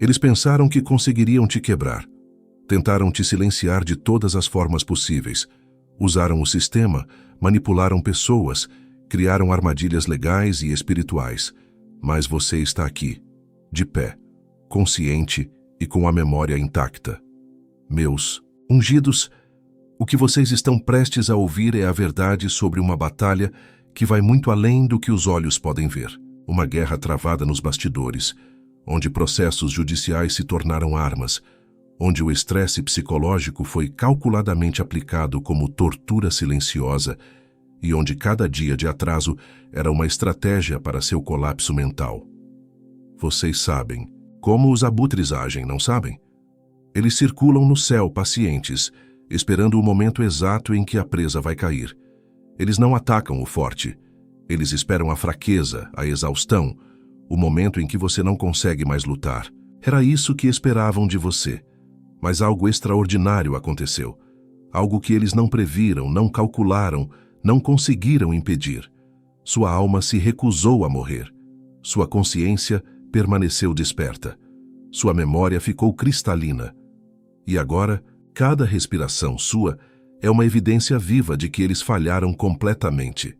Eles pensaram que conseguiriam te quebrar. Tentaram te silenciar de todas as formas possíveis. Usaram o sistema, manipularam pessoas, criaram armadilhas legais e espirituais. Mas você está aqui, de pé, consciente e com a memória intacta. Meus ungidos, o que vocês estão prestes a ouvir é a verdade sobre uma batalha que vai muito além do que os olhos podem ver. Uma guerra travada nos bastidores, onde processos judiciais se tornaram armas, onde o estresse psicológico foi calculadamente aplicado como tortura silenciosa e onde cada dia de atraso era uma estratégia para seu colapso mental. Vocês sabem como os abutres agem, não sabem? Eles circulam no céu pacientes, esperando o momento exato em que a presa vai cair. Eles não atacam o forte. Eles esperam a fraqueza, a exaustão, o momento em que você não consegue mais lutar. Era isso que esperavam de você. Mas algo extraordinário aconteceu. Algo que eles não previram, não calcularam, não conseguiram impedir. Sua alma se recusou a morrer. Sua consciência permaneceu desperta. Sua memória ficou cristalina. E agora, cada respiração sua é uma evidência viva de que eles falharam completamente.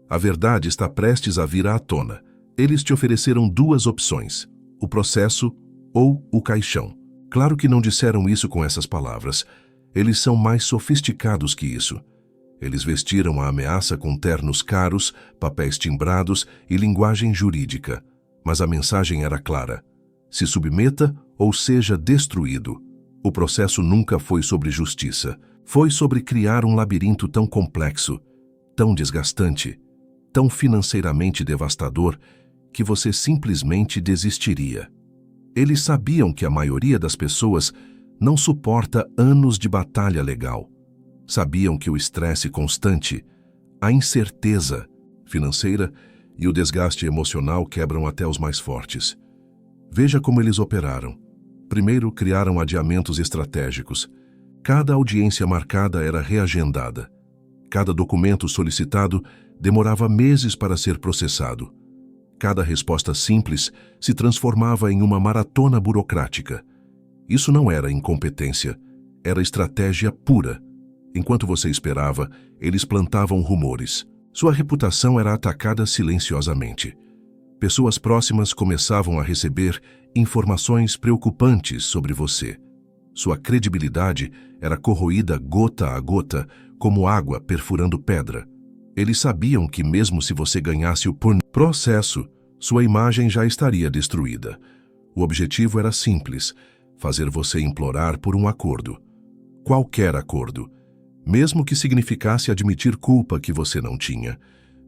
A verdade está prestes a vir à tona. Eles te ofereceram duas opções, o processo ou o caixão. Claro que não disseram isso com essas palavras. Eles são mais sofisticados que isso. Eles vestiram a ameaça com ternos caros, papéis timbrados e linguagem jurídica. Mas a mensagem era clara. Se submeta ou seja destruído. O processo nunca foi sobre justiça. Foi sobre criar um labirinto tão complexo, tão desgastante, tão financeiramente devastador, que você simplesmente desistiria. Eles sabiam que a maioria das pessoas não suporta anos de batalha legal. Sabiam que o estresse constante, a incerteza financeira e o desgaste emocional quebram até os mais fortes. Veja como eles operaram. Primeiro, criaram adiamentos estratégicos. Cada audiência marcada era reagendada. Cada documento solicitado demorava meses para ser processado. Cada resposta simples se transformava em uma maratona burocrática. Isso não era incompetência, era estratégia pura. Enquanto você esperava, eles plantavam rumores. Sua reputação era atacada silenciosamente. Pessoas próximas começavam a receber informações preocupantes sobre você. Sua credibilidade era corroída gota a gota, como água perfurando pedra. Eles sabiam que mesmo se você ganhasse o processo, sua imagem já estaria destruída. O objetivo era simples, fazer você implorar por um acordo. Qualquer acordo. Mesmo que significasse admitir culpa que você não tinha.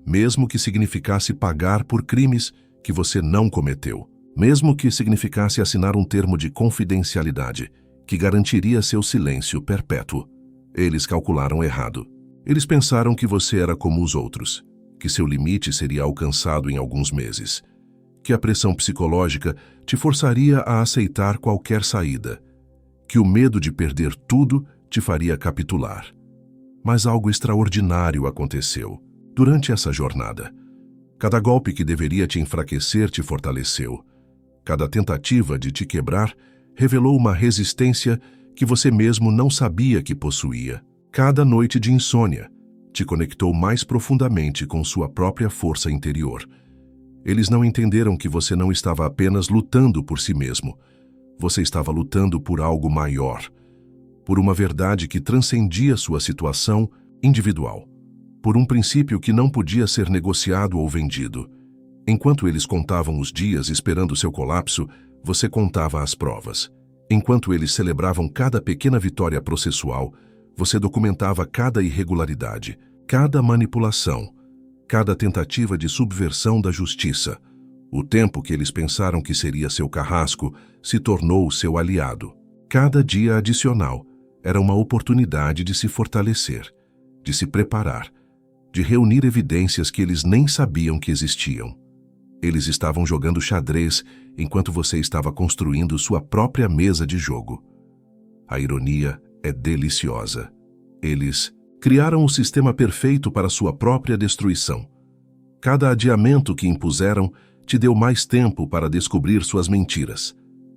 Mesmo que significasse pagar por crimes que você não cometeu. Mesmo que significasse assinar um termo de confidencialidade que garantiria seu silêncio perpétuo. Eles calcularam errado. Eles pensaram que você era como os outros, que seu limite seria alcançado em alguns meses, que a pressão psicológica te forçaria a aceitar qualquer saída, que o medo de perder tudo te faria capitular. Mas algo extraordinário aconteceu durante essa jornada. Cada golpe que deveria te enfraquecer te fortaleceu. Cada tentativa de te quebrar revelou uma resistência que você mesmo não sabia que possuía. Cada noite de insônia te conectou mais profundamente com sua própria força interior. Eles não entenderam que você não estava apenas lutando por si mesmo. Você estava lutando por algo maior, por uma verdade que transcendia sua situação individual, por um princípio que não podia ser negociado ou vendido. Enquanto eles contavam os dias esperando seu colapso, você contava as provas. Enquanto eles celebravam cada pequena vitória processual, você documentava cada irregularidade, cada manipulação, cada tentativa de subversão da justiça. O tempo que eles pensaram que seria seu carrasco se tornou seu aliado. Cada dia adicional era uma oportunidade de se fortalecer, de se preparar, de reunir evidências que eles nem sabiam que existiam. Eles estavam jogando xadrez enquanto você estava construindo sua própria mesa de jogo. A ironia é deliciosa. Eles criaram o sistema perfeito para sua própria destruição. Cada adiamento que impuseram te deu mais tempo para descobrir suas mentiras.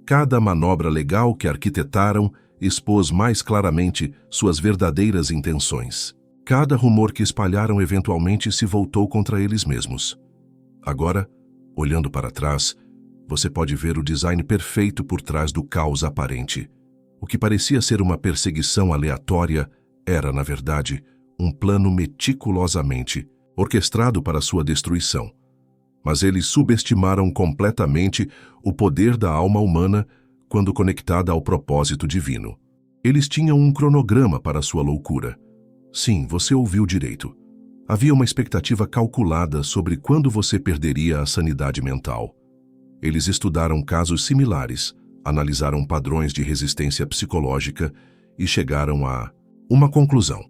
Cada manobra legal que arquitetaram expôs mais claramente suas verdadeiras intenções. Cada rumor que espalharam eventualmente se voltou contra eles mesmos. Agora, olhando para trás, você pode ver o design perfeito por trás do caos aparente. O que parecia ser uma perseguição aleatória era, na verdade, um plano meticulosamente orquestrado para sua destruição. Mas eles subestimaram completamente o poder da alma humana quando conectada ao propósito divino. Eles tinham um cronograma para sua loucura. Sim, você ouviu direito. Havia uma expectativa calculada sobre quando você perderia a sanidade mental. Eles estudaram casos similares, analisaram padrões de resistência psicológica e chegaram a uma conclusão.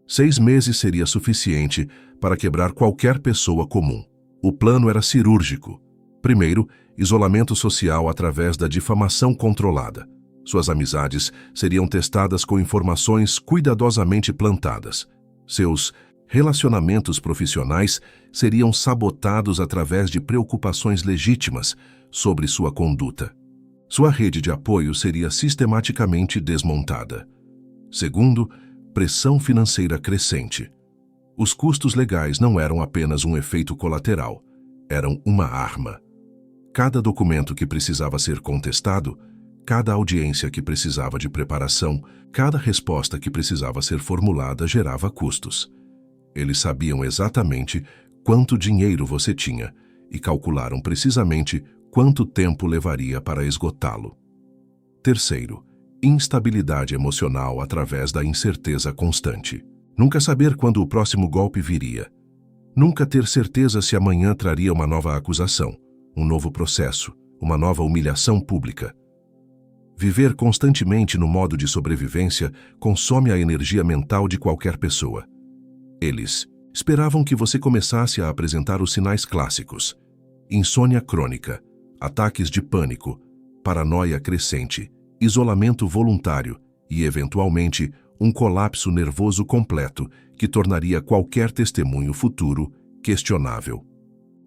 6 meses seria suficiente para quebrar qualquer pessoa comum. O plano era cirúrgico. Primeiro, isolamento social através da difamação controlada. Suas amizades seriam testadas com informações cuidadosamente plantadas. Seus relacionamentos profissionais seriam sabotados através de preocupações legítimas sobre sua conduta. Sua rede de apoio seria sistematicamente desmontada. Segundo, pressão financeira crescente. Os custos legais não eram apenas um efeito colateral, eram uma arma. Cada documento que precisava ser contestado, cada audiência que precisava de preparação, cada resposta que precisava ser formulada gerava custos. Eles sabiam exatamente quanto dinheiro você tinha e calcularam precisamente quanto tempo levaria para esgotá-lo. Terceiro, instabilidade emocional através da incerteza constante. Nunca saber quando o próximo golpe viria. Nunca ter certeza se amanhã traria uma nova acusação, um novo processo, uma nova humilhação pública. Viver constantemente no modo de sobrevivência consome a energia mental de qualquer pessoa. Eles esperavam que você começasse a apresentar os sinais clássicos: insônia crônica, ataques de pânico, paranoia crescente, isolamento voluntário e, eventualmente, um colapso nervoso completo que tornaria qualquer testemunho futuro questionável.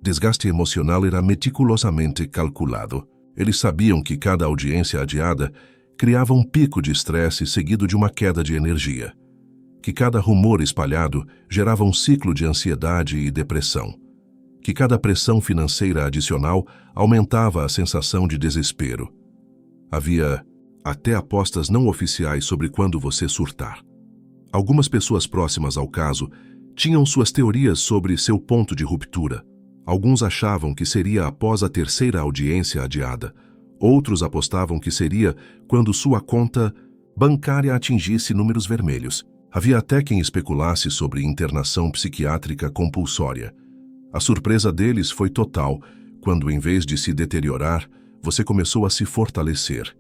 Desgaste emocional era meticulosamente calculado. Eles sabiam que cada audiência adiada criava um pico de estresse seguido de uma queda de energia. Que cada rumor espalhado gerava um ciclo de ansiedade e depressão. Que cada pressão financeira adicional aumentava a sensação de desespero. Havia até apostas não oficiais sobre quando você surtar. Algumas pessoas próximas ao caso tinham suas teorias sobre seu ponto de ruptura. Alguns achavam que seria após a terceira audiência adiada. Outros apostavam que seria quando sua conta bancária atingisse números vermelhos. Havia até quem especulasse sobre internação psiquiátrica compulsória. A surpresa deles foi total quando, em vez de se deteriorar, você começou a se fortalecer.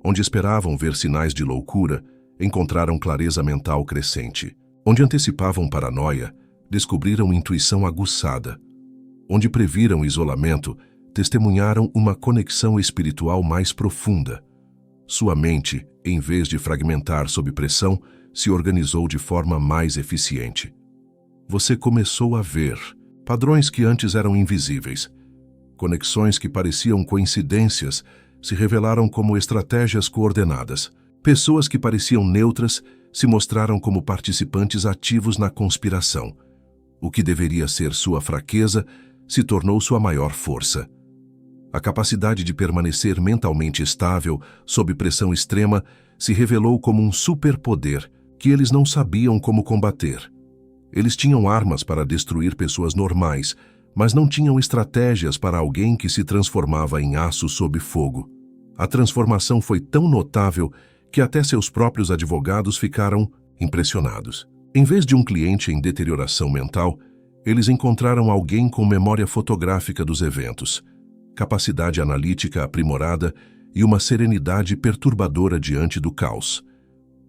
Onde esperavam ver sinais de loucura, encontraram clareza mental crescente. Onde antecipavam paranoia, descobriram intuição aguçada. Onde previram isolamento, testemunharam uma conexão espiritual mais profunda. Sua mente, em vez de fragmentar sob pressão, se organizou de forma mais eficiente. Você começou a ver padrões que antes eram invisíveis. Conexões que pareciam coincidências se revelaram como estratégias coordenadas. Pessoas que pareciam neutras se mostraram como participantes ativos na conspiração. O que deveria ser sua fraqueza se tornou sua maior força. A capacidade de permanecer mentalmente estável sob pressão extrema se revelou como um superpoder que eles não sabiam como combater. Eles tinham armas para destruir pessoas normais, mas não tinham estratégias para alguém que se transformava em aço sob fogo. A transformação foi tão notável que até seus próprios advogados ficaram impressionados. Em vez de um cliente em deterioração mental, eles encontraram alguém com memória fotográfica dos eventos, capacidade analítica aprimorada e uma serenidade perturbadora diante do caos.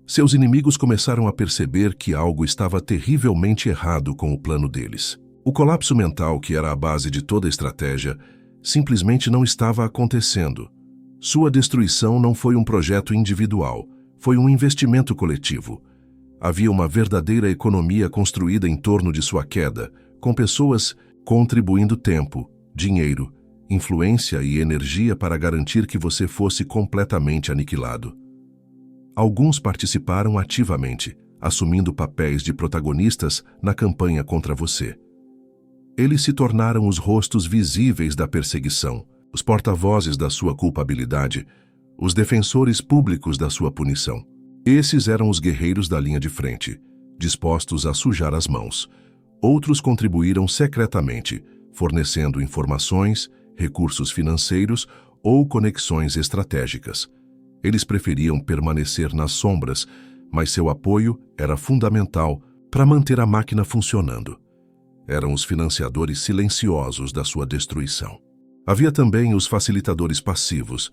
Seus inimigos começaram a perceber que algo estava terrivelmente errado com o plano deles. O colapso mental, que era a base de toda a estratégia, simplesmente não estava acontecendo. Sua destruição não foi um projeto individual, foi um investimento coletivo. Havia uma verdadeira economia construída em torno de sua queda, com pessoas contribuindo tempo, dinheiro, influência e energia para garantir que você fosse completamente aniquilado. Alguns participaram ativamente, assumindo papéis de protagonistas na campanha contra você. Eles se tornaram os rostos visíveis da perseguição, os porta-vozes da sua culpabilidade, os defensores públicos da sua punição. Esses eram os guerreiros da linha de frente, dispostos a sujar as mãos. Outros contribuíram secretamente, fornecendo informações, recursos financeiros ou conexões estratégicas. Eles preferiam permanecer nas sombras, mas seu apoio era fundamental para manter a máquina funcionando. Eram os financiadores silenciosos da sua destruição. Havia também os facilitadores passivos,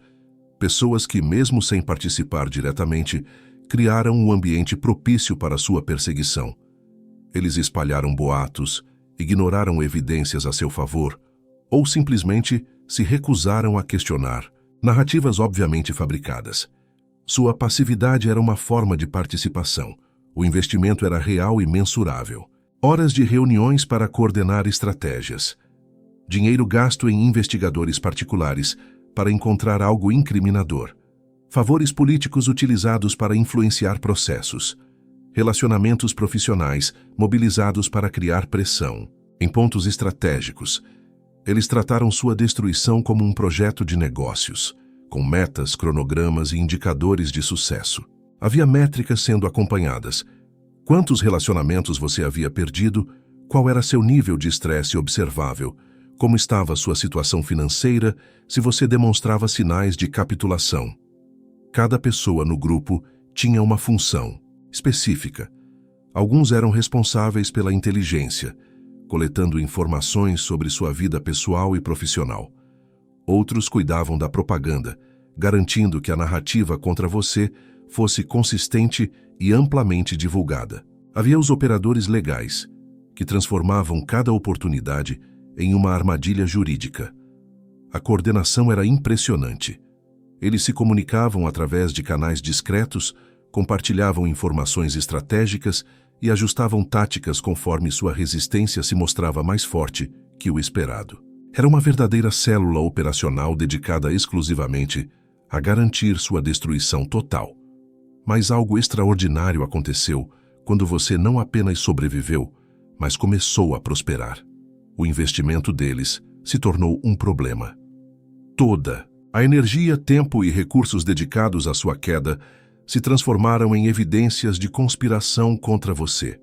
pessoas que, mesmo sem participar diretamente, criaram um ambiente propício para sua perseguição. Eles espalharam boatos, ignoraram evidências a seu favor, ou simplesmente se recusaram a questionar narrativas obviamente fabricadas. Sua passividade era uma forma de participação. O investimento era real e mensurável. Horas de reuniões para coordenar estratégias. Dinheiro gasto em investigadores particulares para encontrar algo incriminador. Favores políticos utilizados para influenciar processos. Relacionamentos profissionais mobilizados para criar pressão. Em pontos estratégicos, eles trataram sua destruição como um projeto de negócios, com metas, cronogramas e indicadores de sucesso. Havia métricas sendo acompanhadas. Quantos relacionamentos você havia perdido? Qual era seu nível de estresse observável? Como estava sua situação financeira? Se você demonstrava sinais de capitulação? Cada pessoa no grupo tinha uma função específica. Alguns eram responsáveis pela inteligência, coletando informações sobre sua vida pessoal e profissional. Outros cuidavam da propaganda, garantindo que a narrativa contra você fosse consistente e amplamente divulgada. Havia os operadores legais, que transformavam cada oportunidade em uma armadilha jurídica. A coordenação era impressionante. Eles se comunicavam através de canais discretos, compartilhavam informações estratégicas e ajustavam táticas conforme sua resistência se mostrava mais forte que o esperado. Era uma verdadeira célula operacional dedicada exclusivamente a garantir sua destruição total. Mas algo extraordinário aconteceu quando você não apenas sobreviveu, mas começou a prosperar. O investimento deles se tornou um problema. Toda a energia, tempo e recursos dedicados à sua queda se transformaram em evidências de conspiração contra você.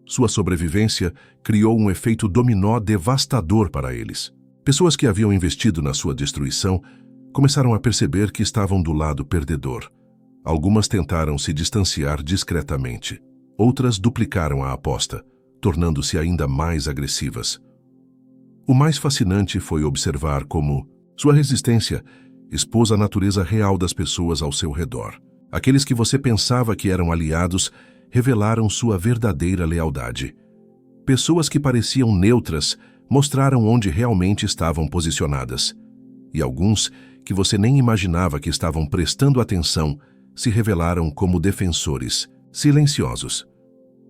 Sua sobrevivência criou um efeito dominó devastador para eles. Pessoas que haviam investido na sua destruição começaram a perceber que estavam do lado perdedor. Algumas tentaram se distanciar discretamente. Outras duplicaram a aposta, tornando-se ainda mais agressivas. O mais fascinante foi observar como sua resistência expôs a natureza real das pessoas ao seu redor. Aqueles que você pensava que eram aliados revelaram sua verdadeira lealdade. Pessoas que pareciam neutras mostraram onde realmente estavam posicionadas. E alguns, que você nem imaginava que estavam prestando atenção, se revelaram como defensores, silenciosos.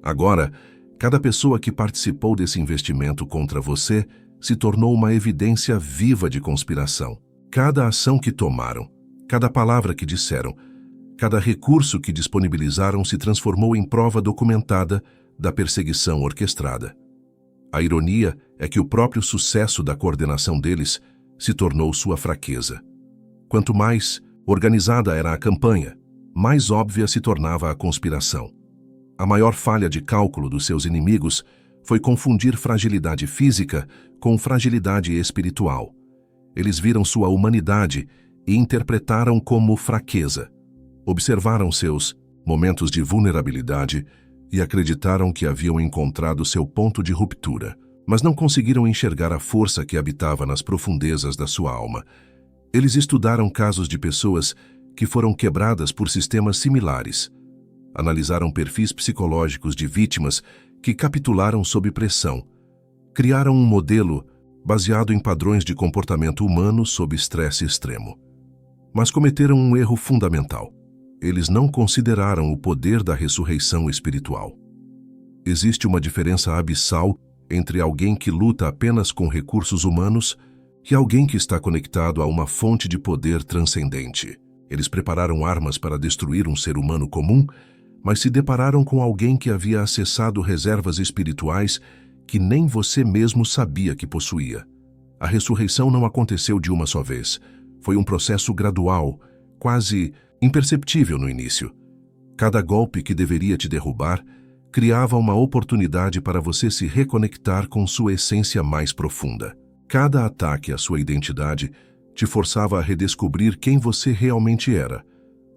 Agora, cada pessoa que participou desse investimento contra você se tornou uma evidência viva de conspiração. Cada ação que tomaram, cada palavra que disseram, cada recurso que disponibilizaram se transformou em prova documentada da perseguição orquestrada. A ironia é que o próprio sucesso da coordenação deles se tornou sua fraqueza. Quanto mais organizada era a campanha, mais óbvia se tornava a conspiração. A maior falha de cálculo dos seus inimigos foi confundir fragilidade física com fragilidade espiritual. Eles viram sua humanidade e interpretaram como fraqueza. Observaram seus momentos de vulnerabilidade e acreditaram que haviam encontrado seu ponto de ruptura, mas não conseguiram enxergar a força que habitava nas profundezas da sua alma. Eles estudaram casos de pessoas que foram quebradas por sistemas similares. Analisaram perfis psicológicos de vítimas que capitularam sob pressão. Criaram um modelo baseado em padrões de comportamento humano sob estresse extremo. Mas cometeram um erro fundamental. Eles não consideraram o poder da ressurreição espiritual. Existe uma diferença abissal entre alguém que luta apenas com recursos humanos e alguém que está conectado a uma fonte de poder transcendente. Eles prepararam armas para destruir um ser humano comum, mas se depararam com alguém que havia acessado reservas espirituais que nem você mesmo sabia que possuía. A ressurreição não aconteceu de uma só vez. Foi um processo gradual, quase imperceptível no início. Cada golpe que deveria te derrubar criava uma oportunidade para você se reconectar com sua essência mais profunda. Cada ataque à sua identidade te forçava a redescobrir quem você realmente era,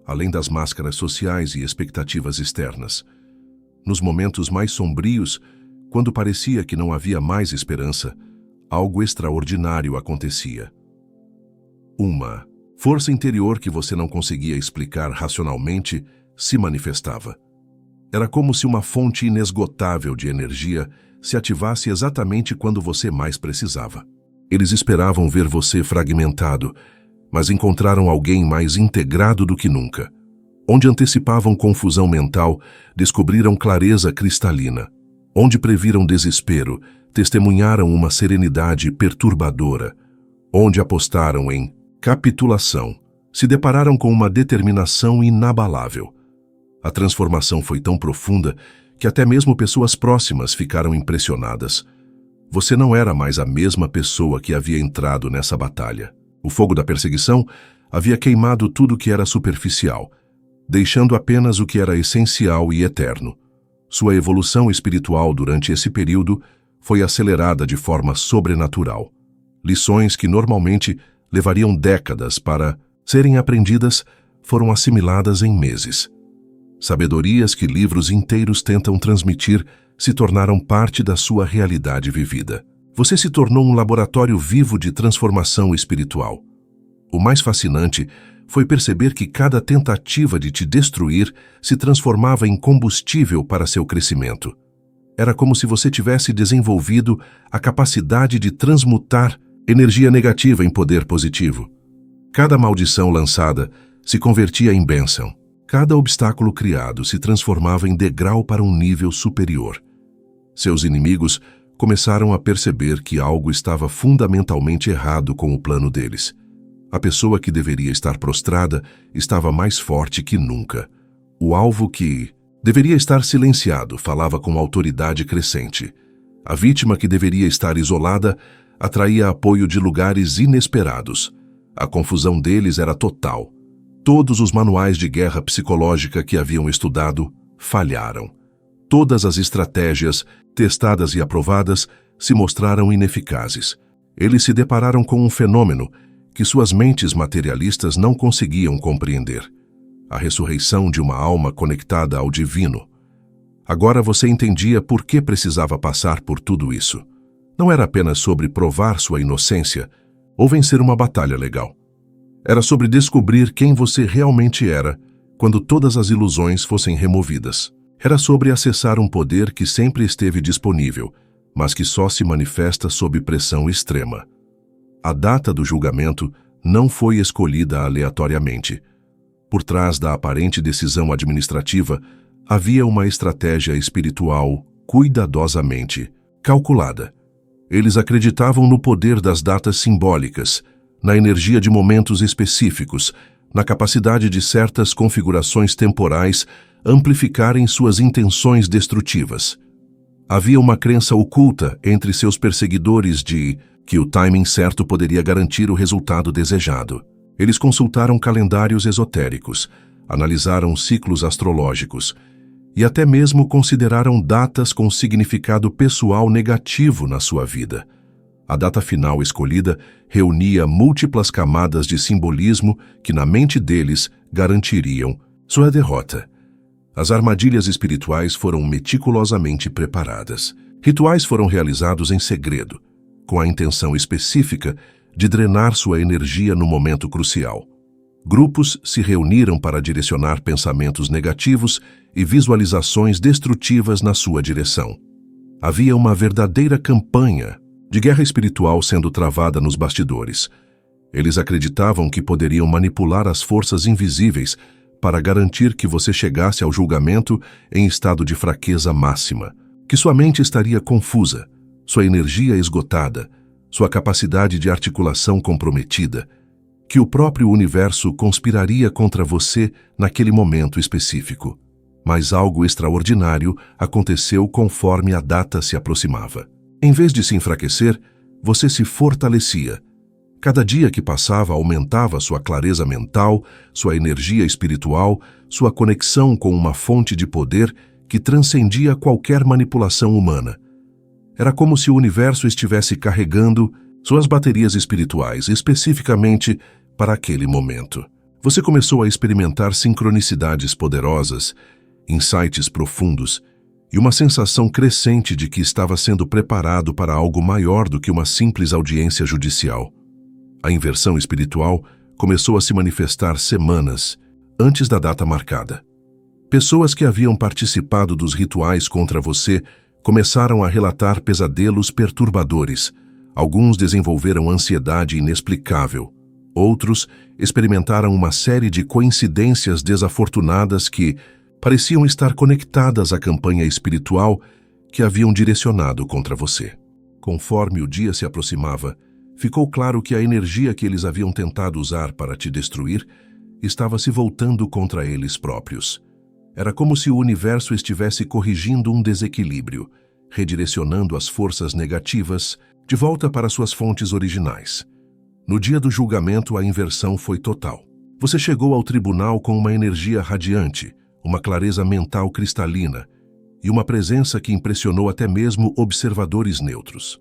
além das máscaras sociais e expectativas externas. Nos momentos mais sombrios, quando parecia que não havia mais esperança, algo extraordinário acontecia. Uma força interior que você não conseguia explicar racionalmente se manifestava. Era como se uma fonte inesgotável de energia se ativasse exatamente quando você mais precisava. Eles esperavam ver você fragmentado, mas encontraram alguém mais integrado do que nunca. Onde antecipavam confusão mental, descobriram clareza cristalina. Onde previram desespero, testemunharam uma serenidade perturbadora. Onde apostaram em capitulação, se depararam com uma determinação inabalável. A transformação foi tão profunda que até mesmo pessoas próximas ficaram impressionadas. Você não era mais a mesma pessoa que havia entrado nessa batalha. O fogo da perseguição havia queimado tudo que era superficial, deixando apenas o que era essencial e eterno. Sua evolução espiritual durante esse período foi acelerada de forma sobrenatural. Lições que normalmente levariam décadas para serem aprendidas foram assimiladas em meses. Sabedorias que livros inteiros tentam transmitir se tornaram parte da sua realidade vivida. Você se tornou um laboratório vivo de transformação espiritual. O mais fascinante foi perceber que cada tentativa de te destruir se transformava em combustível para seu crescimento. Era como se você tivesse desenvolvido a capacidade de transmutar energia negativa em poder positivo. Cada maldição lançada se convertia em bênção. Cada obstáculo criado se transformava em degrau para um nível superior. Seus inimigos começaram a perceber que algo estava fundamentalmente errado com o plano deles. A pessoa que deveria estar prostrada estava mais forte que nunca. O alvo que deveria estar silenciado falava com autoridade crescente. A vítima que deveria estar isolada atraía apoio de lugares inesperados. A confusão deles era total. Todos os manuais de guerra psicológica que haviam estudado falharam. Todas as estratégias, testadas e aprovadas, se mostraram ineficazes. Eles se depararam com um fenômeno que suas mentes materialistas não conseguiam compreender: a ressurreição de uma alma conectada ao divino. Agora você entendia por que precisava passar por tudo isso. Não era apenas sobre provar sua inocência ou vencer uma batalha legal. Era sobre descobrir quem você realmente era quando todas as ilusões fossem removidas. Era sobre acessar um poder que sempre esteve disponível, mas que só se manifesta sob pressão extrema. A data do julgamento não foi escolhida aleatoriamente. Por trás da aparente decisão administrativa, havia uma estratégia espiritual cuidadosamente calculada. Eles acreditavam no poder das datas simbólicas, na energia de momentos específicos, na capacidade de certas configurações temporais amplificarem suas intenções destrutivas. Havia uma crença oculta entre seus perseguidores de que o timing certo poderia garantir o resultado desejado. Eles consultaram calendários esotéricos, analisaram ciclos astrológicos e até mesmo consideraram datas com significado pessoal negativo na sua vida. A data final escolhida reunia múltiplas camadas de simbolismo que, na mente deles, garantiriam sua derrota. As armadilhas espirituais foram meticulosamente preparadas. Rituais foram realizados em segredo, com a intenção específica de drenar sua energia no momento crucial. Grupos se reuniram para direcionar pensamentos negativos e visualizações destrutivas na sua direção. Havia uma verdadeira campanha de guerra espiritual sendo travada nos bastidores. Eles acreditavam que poderiam manipular as forças invisíveis para garantir que você chegasse ao julgamento em estado de fraqueza máxima, que sua mente estaria confusa, sua energia esgotada, sua capacidade de articulação comprometida, que o próprio universo conspiraria contra você naquele momento específico. Mas algo extraordinário aconteceu conforme a data se aproximava. Em vez de se enfraquecer, você se fortalecia. Cada dia que passava aumentava sua clareza mental, sua energia espiritual, sua conexão com uma fonte de poder que transcendia qualquer manipulação humana. Era como se o universo estivesse carregando suas baterias espirituais, especificamente para aquele momento. Você começou a experimentar sincronicidades poderosas, insights profundos e uma sensação crescente de que estava sendo preparado para algo maior do que uma simples audiência judicial. A inversão espiritual começou a se manifestar semanas antes da data marcada. Pessoas que haviam participado dos rituais contra você começaram a relatar pesadelos perturbadores. Alguns desenvolveram ansiedade inexplicável. Outros experimentaram uma série de coincidências desafortunadas que pareciam estar conectadas à campanha espiritual que haviam direcionado contra você. Conforme o dia se aproximava, ficou claro que a energia que eles haviam tentado usar para te destruir estava se voltando contra eles próprios. Era como se o universo estivesse corrigindo um desequilíbrio, redirecionando as forças negativas de volta para suas fontes originais. No dia do julgamento, a inversão foi total. Você chegou ao tribunal com uma energia radiante, uma clareza mental cristalina e uma presença que impressionou até mesmo observadores neutros.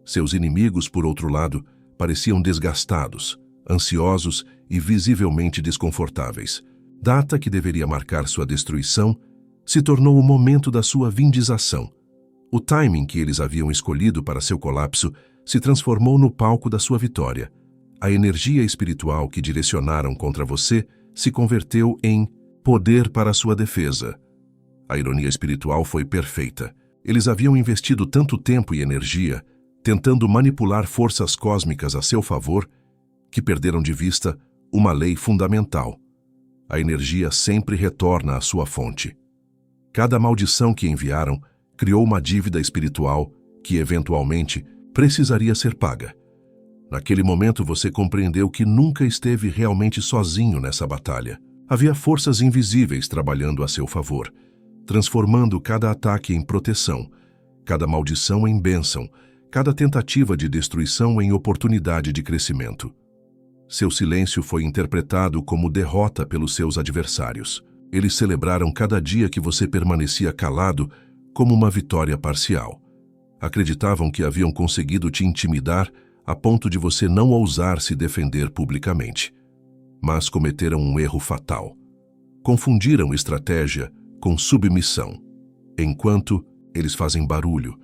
Seus inimigos, por outro lado, pareciam desgastados, ansiosos e visivelmente desconfortáveis. Data que deveria marcar sua destruição se tornou o momento da sua vindização. O timing que eles haviam escolhido para seu colapso se transformou no palco da sua vitória. A energia espiritual que direcionaram contra você se converteu em poder para sua defesa. A ironia espiritual foi perfeita. Eles haviam investido tanto tempo e energia tentando manipular forças cósmicas a seu favor que perderam de vista uma lei fundamental. A energia sempre retorna à sua fonte. Cada maldição que enviaram criou uma dívida espiritual que, eventualmente, precisaria ser paga. Naquele momento você compreendeu que nunca esteve realmente sozinho nessa batalha. Havia forças invisíveis trabalhando a seu favor, transformando cada ataque em proteção, cada maldição em bênção, cada tentativa de destruição em oportunidade de crescimento. Seu silêncio foi interpretado como derrota pelos seus adversários. Eles celebraram cada dia que você permanecia calado como uma vitória parcial. Acreditavam que haviam conseguido te intimidar a ponto de você não ousar se defender publicamente. Mas cometeram um erro fatal. Confundiram estratégia com submissão. Enquanto eles fazem barulho,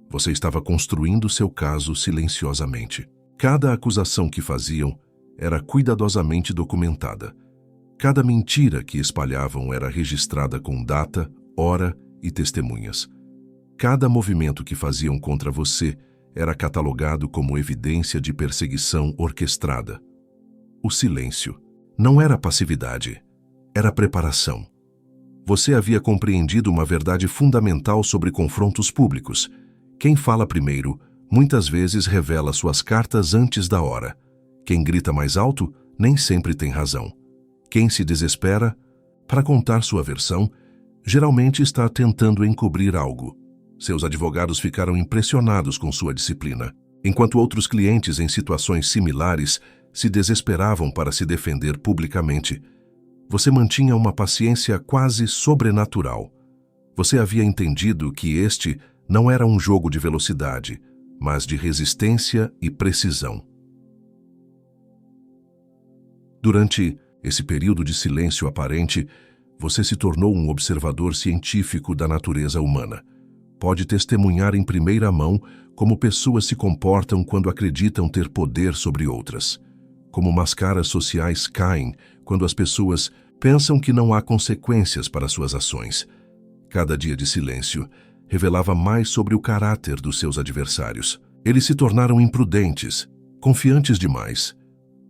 você estava construindo seu caso silenciosamente. Cada acusação que faziam era cuidadosamente documentada. Cada mentira que espalhavam era registrada com data, hora e testemunhas. Cada movimento que faziam contra você era catalogado como evidência de perseguição orquestrada. O silêncio não era passividade, era preparação. Você havia compreendido uma verdade fundamental sobre confrontos públicos. Quem fala primeiro, muitas vezes revela suas cartas antes da hora. Quem grita mais alto, nem sempre tem razão. Quem se desespera para contar sua versão, geralmente está tentando encobrir algo. Seus advogados ficaram impressionados com sua disciplina, enquanto outros clientes em situações similares se desesperavam para se defender publicamente. Você mantinha uma paciência quase sobrenatural. Você havia entendido que este não era um jogo de velocidade, mas de resistência e precisão. Durante esse período de silêncio aparente, você se tornou um observador científico da natureza humana. Pode testemunhar em primeira mão como pessoas se comportam quando acreditam ter poder sobre outras. Como máscaras sociais caem quando as pessoas pensam que não há consequências para suas ações. Cada dia de silêncio revelava mais sobre o caráter dos seus adversários. Eles se tornaram imprudentes, confiantes demais,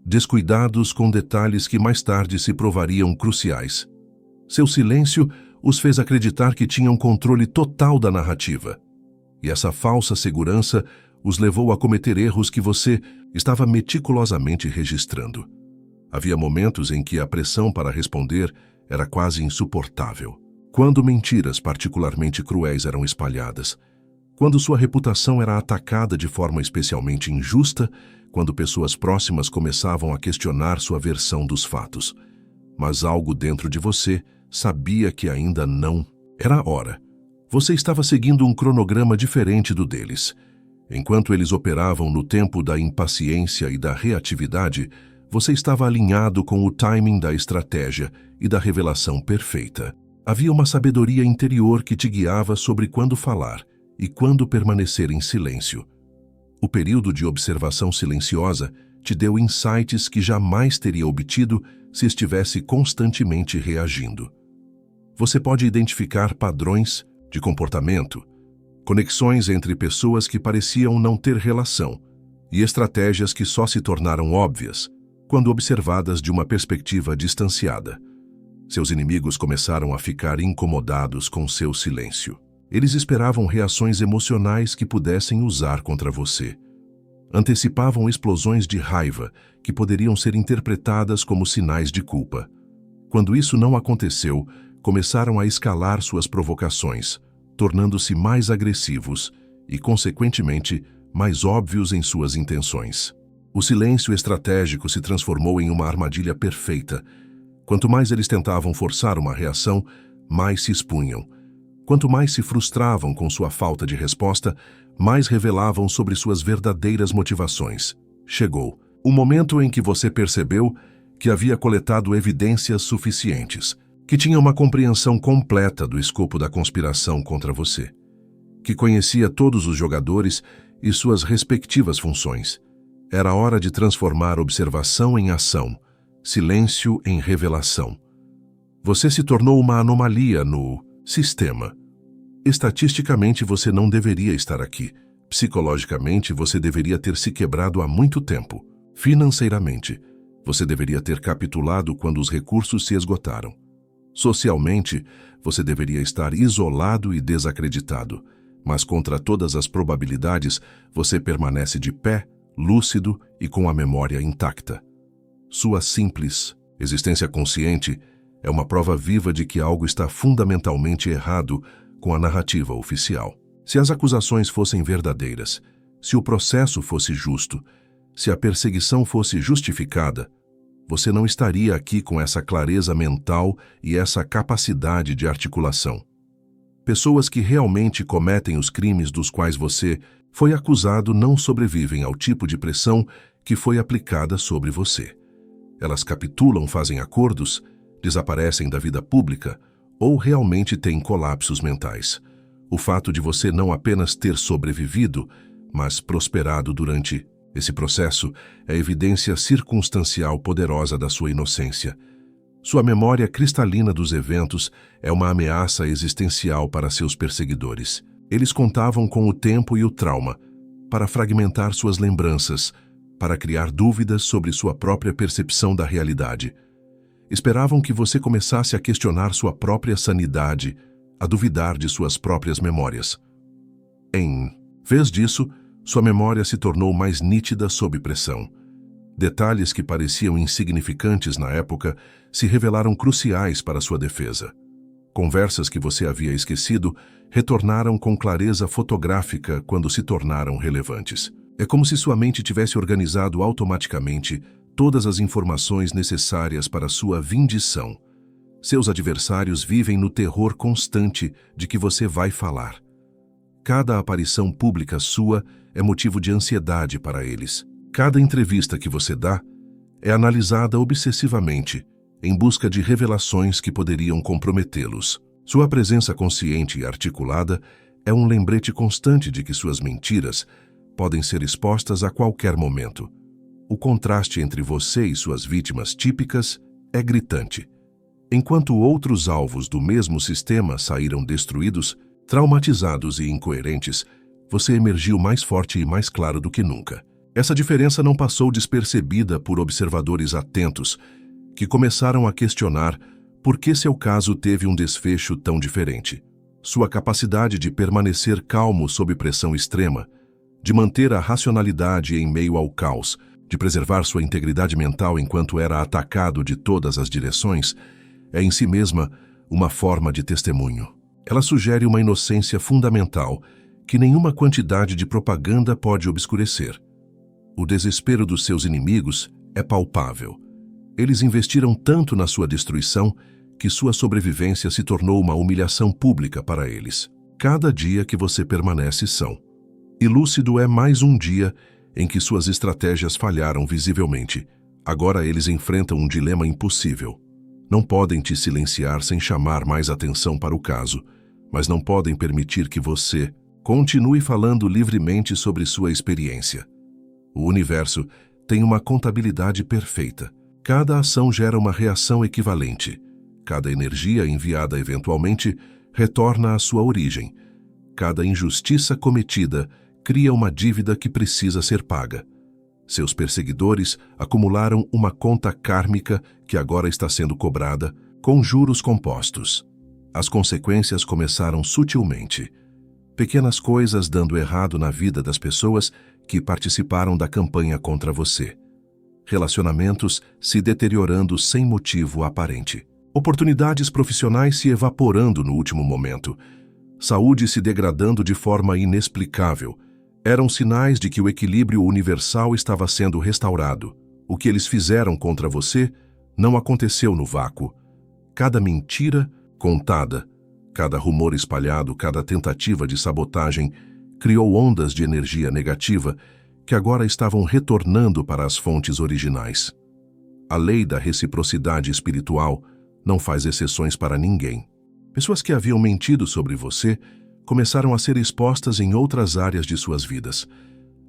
descuidados com detalhes que mais tarde se provariam cruciais. Seu silêncio os fez acreditar que tinham controle total da narrativa. E essa falsa segurança os levou a cometer erros que você estava meticulosamente registrando. Havia momentos em que a pressão para responder era quase insuportável. Quando mentiras particularmente cruéis eram espalhadas, quando sua reputação era atacada de forma especialmente injusta, quando pessoas próximas começavam a questionar sua versão dos fatos. Mas algo dentro de você sabia que ainda não era a hora. Você estava seguindo um cronograma diferente do deles. Enquanto eles operavam no tempo da impaciência e da reatividade, você estava alinhado com o timing da estratégia e da revelação perfeita. Havia uma sabedoria interior que te guiava sobre quando falar e quando permanecer em silêncio. O período de observação silenciosa te deu insights que jamais teria obtido se estivesse constantemente reagindo. Você pode identificar padrões de comportamento, conexões entre pessoas que pareciam não ter relação e estratégias que só se tornaram óbvias quando observadas de uma perspectiva distanciada. Seus inimigos começaram a ficar incomodados com seu silêncio. Eles esperavam reações emocionais que pudessem usar contra você. Antecipavam explosões de raiva que poderiam ser interpretadas como sinais de culpa. Quando isso não aconteceu, começaram a escalar suas provocações, tornando-se mais agressivos e, consequentemente, mais óbvios em suas intenções. O silêncio estratégico se transformou em uma armadilha perfeita. Quanto mais eles tentavam forçar uma reação, mais se expunham. Quanto mais se frustravam com sua falta de resposta, mais revelavam sobre suas verdadeiras motivações. Chegou o momento em que você percebeu que havia coletado evidências suficientes, que tinha uma compreensão completa do escopo da conspiração contra você, que conhecia todos os jogadores e suas respectivas funções. Era hora de transformar observação em ação, silêncio em revelação. Você se tornou uma anomalia no sistema. Estatisticamente, você não deveria estar aqui. Psicologicamente, você deveria ter se quebrado há muito tempo. Financeiramente, você deveria ter capitulado quando os recursos se esgotaram. Socialmente, você deveria estar isolado e desacreditado. Mas contra todas as probabilidades, você permanece de pé, lúcido e com a memória intacta. Sua simples existência consciente é uma prova viva de que algo está fundamentalmente errado com a narrativa oficial. Se as acusações fossem verdadeiras, se o processo fosse justo, se a perseguição fosse justificada, você não estaria aqui com essa clareza mental e essa capacidade de articulação. Pessoas que realmente cometem os crimes dos quais você foi acusado não sobrevivem ao tipo de pressão que foi aplicada sobre você. Elas capitulam, fazem acordos, desaparecem da vida pública ou realmente têm colapsos mentais. O fato de você não apenas ter sobrevivido, mas prosperado durante esse processo é evidência circunstancial poderosa da sua inocência. Sua memória cristalina dos eventos é uma ameaça existencial para seus perseguidores. Eles contavam com o tempo e o trauma para fragmentar suas lembranças, para criar dúvidas sobre sua própria percepção da realidade. Esperavam que você começasse a questionar sua própria sanidade, a duvidar de suas próprias memórias. Em vez disso, sua memória se tornou mais nítida sob pressão. Detalhes que pareciam insignificantes na época se revelaram cruciais para sua defesa. Conversas que você havia esquecido retornaram com clareza fotográfica quando se tornaram relevantes. É como se sua mente tivesse organizado automaticamente todas as informações necessárias para sua vindição. Seus adversários vivem no terror constante de que você vai falar. Cada aparição pública sua é motivo de ansiedade para eles. Cada entrevista que você dá é analisada obsessivamente, em busca de revelações que poderiam comprometê-los. Sua presença consciente e articulada é um lembrete constante de que suas mentiras podem ser expostas a qualquer momento. O contraste entre você e suas vítimas típicas é gritante. Enquanto outros alvos do mesmo sistema saíram destruídos, traumatizados e incoerentes, você emergiu mais forte e mais claro do que nunca. Essa diferença não passou despercebida por observadores atentos, que começaram a questionar por que seu caso teve um desfecho tão diferente. Sua capacidade de permanecer calmo sob pressão extrema, de manter a racionalidade em meio ao caos, de preservar sua integridade mental enquanto era atacado de todas as direções, é em si mesma uma forma de testemunho. Ela sugere uma inocência fundamental que nenhuma quantidade de propaganda pode obscurecer. O desespero dos seus inimigos é palpável. Eles investiram tanto na sua destruição que sua sobrevivência se tornou uma humilhação pública para eles. Cada dia que você permanece são. E lúcido é mais um dia em que suas estratégias falharam visivelmente. Agora eles enfrentam um dilema impossível. Não podem te silenciar sem chamar mais atenção para o caso, mas não podem permitir que você continue falando livremente sobre sua experiência. O universo tem uma contabilidade perfeita. Cada ação gera uma reação equivalente. Cada energia enviada eventualmente retorna à sua origem. Cada injustiça cometida cria uma dívida que precisa ser paga. Seus perseguidores acumularam uma conta kármica que agora está sendo cobrada com juros compostos. As consequências começaram sutilmente. Pequenas coisas dando errado na vida das pessoas que participaram da campanha contra você. Relacionamentos se deteriorando sem motivo aparente. Oportunidades profissionais se evaporando no último momento. Saúde se degradando de forma inexplicável. Eram sinais de que o equilíbrio universal estava sendo restaurado. O que eles fizeram contra você não aconteceu no vácuo. Cada mentira contada, cada rumor espalhado, cada tentativa de sabotagem criou ondas de energia negativa que agora estavam retornando para as fontes originais. A lei da reciprocidade espiritual não faz exceções para ninguém. Pessoas que haviam mentido sobre você começaram a ser expostas em outras áreas de suas vidas.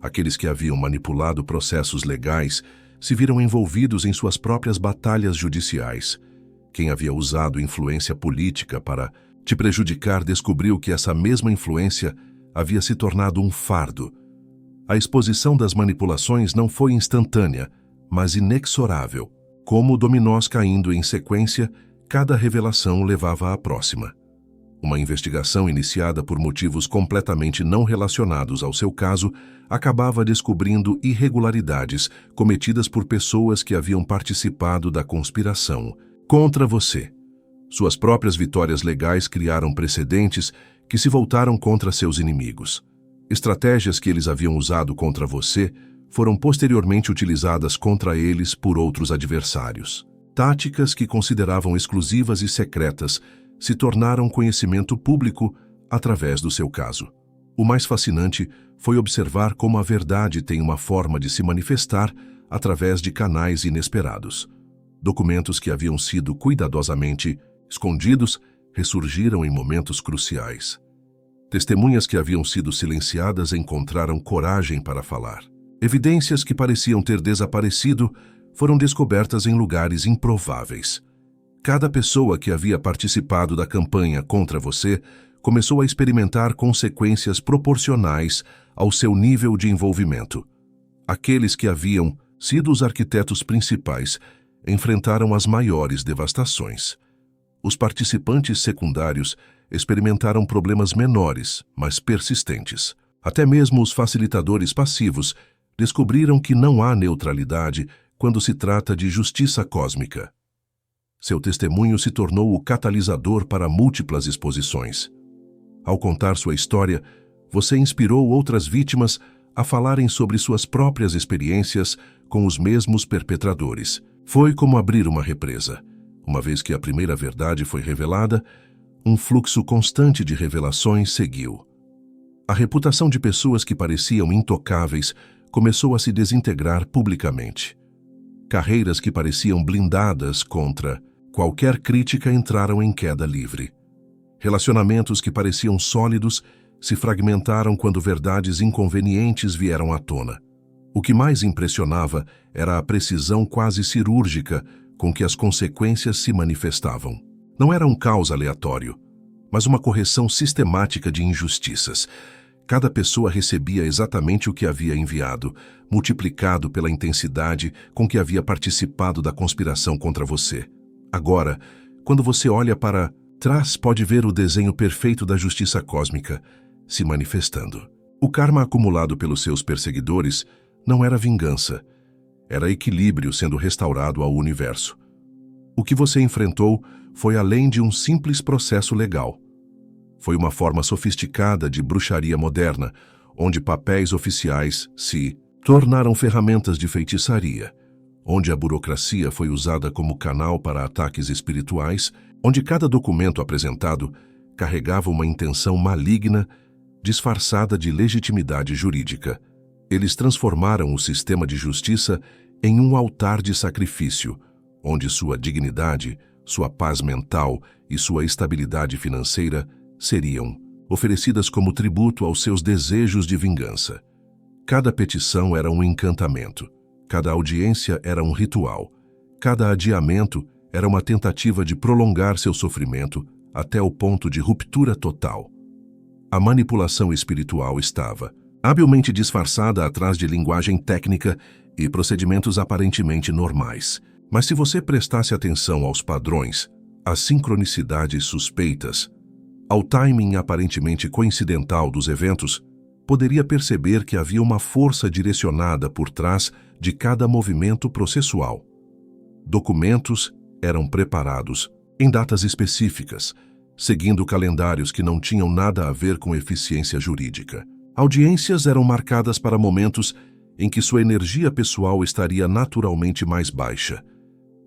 Aqueles que haviam manipulado processos legais se viram envolvidos em suas próprias batalhas judiciais. Quem havia usado influência política para te prejudicar descobriu que essa mesma influência havia se tornado um fardo. A exposição das manipulações não foi instantânea, mas inexorável. Como dominós caindo em sequência, cada revelação levava à próxima. Uma investigação iniciada por motivos completamente não relacionados ao seu caso acabava descobrindo irregularidades cometidas por pessoas que haviam participado da conspiração contra você. Suas próprias vitórias legais criaram precedentes que se voltaram contra seus inimigos. Estratégias que eles haviam usado contra você foram posteriormente utilizadas contra eles por outros adversários. Táticas que consideravam exclusivas e secretas se tornaram conhecimento público através do seu caso. O mais fascinante foi observar como a verdade tem uma forma de se manifestar através de canais inesperados. Documentos que haviam sido cuidadosamente escondidos ressurgiram em momentos cruciais. Testemunhas que haviam sido silenciadas encontraram coragem para falar. Evidências que pareciam ter desaparecido foram descobertas em lugares improváveis. Cada pessoa que havia participado da campanha contra você começou a experimentar consequências proporcionais ao seu nível de envolvimento. Aqueles que haviam sido os arquitetos principais enfrentaram as maiores devastações. Os participantes secundários experimentaram problemas menores, mas persistentes. Até mesmo os facilitadores passivos descobriram que não há neutralidade quando se trata de justiça cósmica. Seu testemunho se tornou o catalisador para múltiplas exposições. Ao contar sua história, você inspirou outras vítimas a falarem sobre suas próprias experiências com os mesmos perpetradores. Foi como abrir uma represa. Uma vez que a primeira verdade foi revelada, um fluxo constante de revelações seguiu. A reputação de pessoas que pareciam intocáveis começou a se desintegrar publicamente. Carreiras que pareciam blindadas contra qualquer crítica entraram em queda livre. Relacionamentos que pareciam sólidos se fragmentaram quando verdades inconvenientes vieram à tona. O que mais impressionava era a precisão quase cirúrgica com que as consequências se manifestavam. Não era um caos aleatório, mas uma correção sistemática de injustiças. Cada pessoa recebia exatamente o que havia enviado, multiplicado pela intensidade com que havia participado da conspiração contra você. Agora, quando você olha para trás, pode ver o desenho perfeito da justiça cósmica se manifestando. O karma acumulado pelos seus perseguidores não era vingança, era equilíbrio sendo restaurado ao universo. O que você enfrentou foi além de um simples processo legal. Foi uma forma sofisticada de bruxaria moderna, onde papéis oficiais se tornaram ferramentas de feitiçaria, onde a burocracia foi usada como canal para ataques espirituais, onde cada documento apresentado carregava uma intenção maligna disfarçada de legitimidade jurídica. Eles transformaram o sistema de justiça em um altar de sacrifício, onde sua dignidade, sua paz mental e sua estabilidade financeira seriam oferecidas como tributo aos seus desejos de vingança. Cada petição era um encantamento, cada audiência era um ritual, cada adiamento era uma tentativa de prolongar seu sofrimento até o ponto de ruptura total. A manipulação espiritual estava habilmente disfarçada atrás de linguagem técnica e procedimentos aparentemente normais. Mas se você prestasse atenção aos padrões, às sincronicidades suspeitas, ao timing aparentemente coincidental dos eventos, poderia perceber que havia uma força direcionada por trás de cada movimento processual. Documentos eram preparados em datas específicas, seguindo calendários que não tinham nada a ver com eficiência jurídica. Audiências eram marcadas para momentos em que sua energia pessoal estaria naturalmente mais baixa.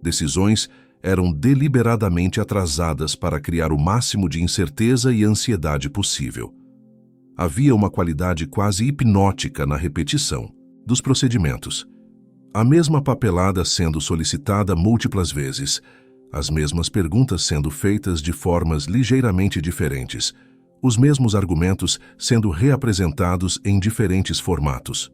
Decisões eram deliberadamente atrasadas para criar o máximo de incerteza e ansiedade possível. Havia uma qualidade quase hipnótica na repetição dos procedimentos. A mesma papelada sendo solicitada múltiplas vezes, as mesmas perguntas sendo feitas de formas ligeiramente diferentes, os mesmos argumentos sendo reapresentados em diferentes formatos.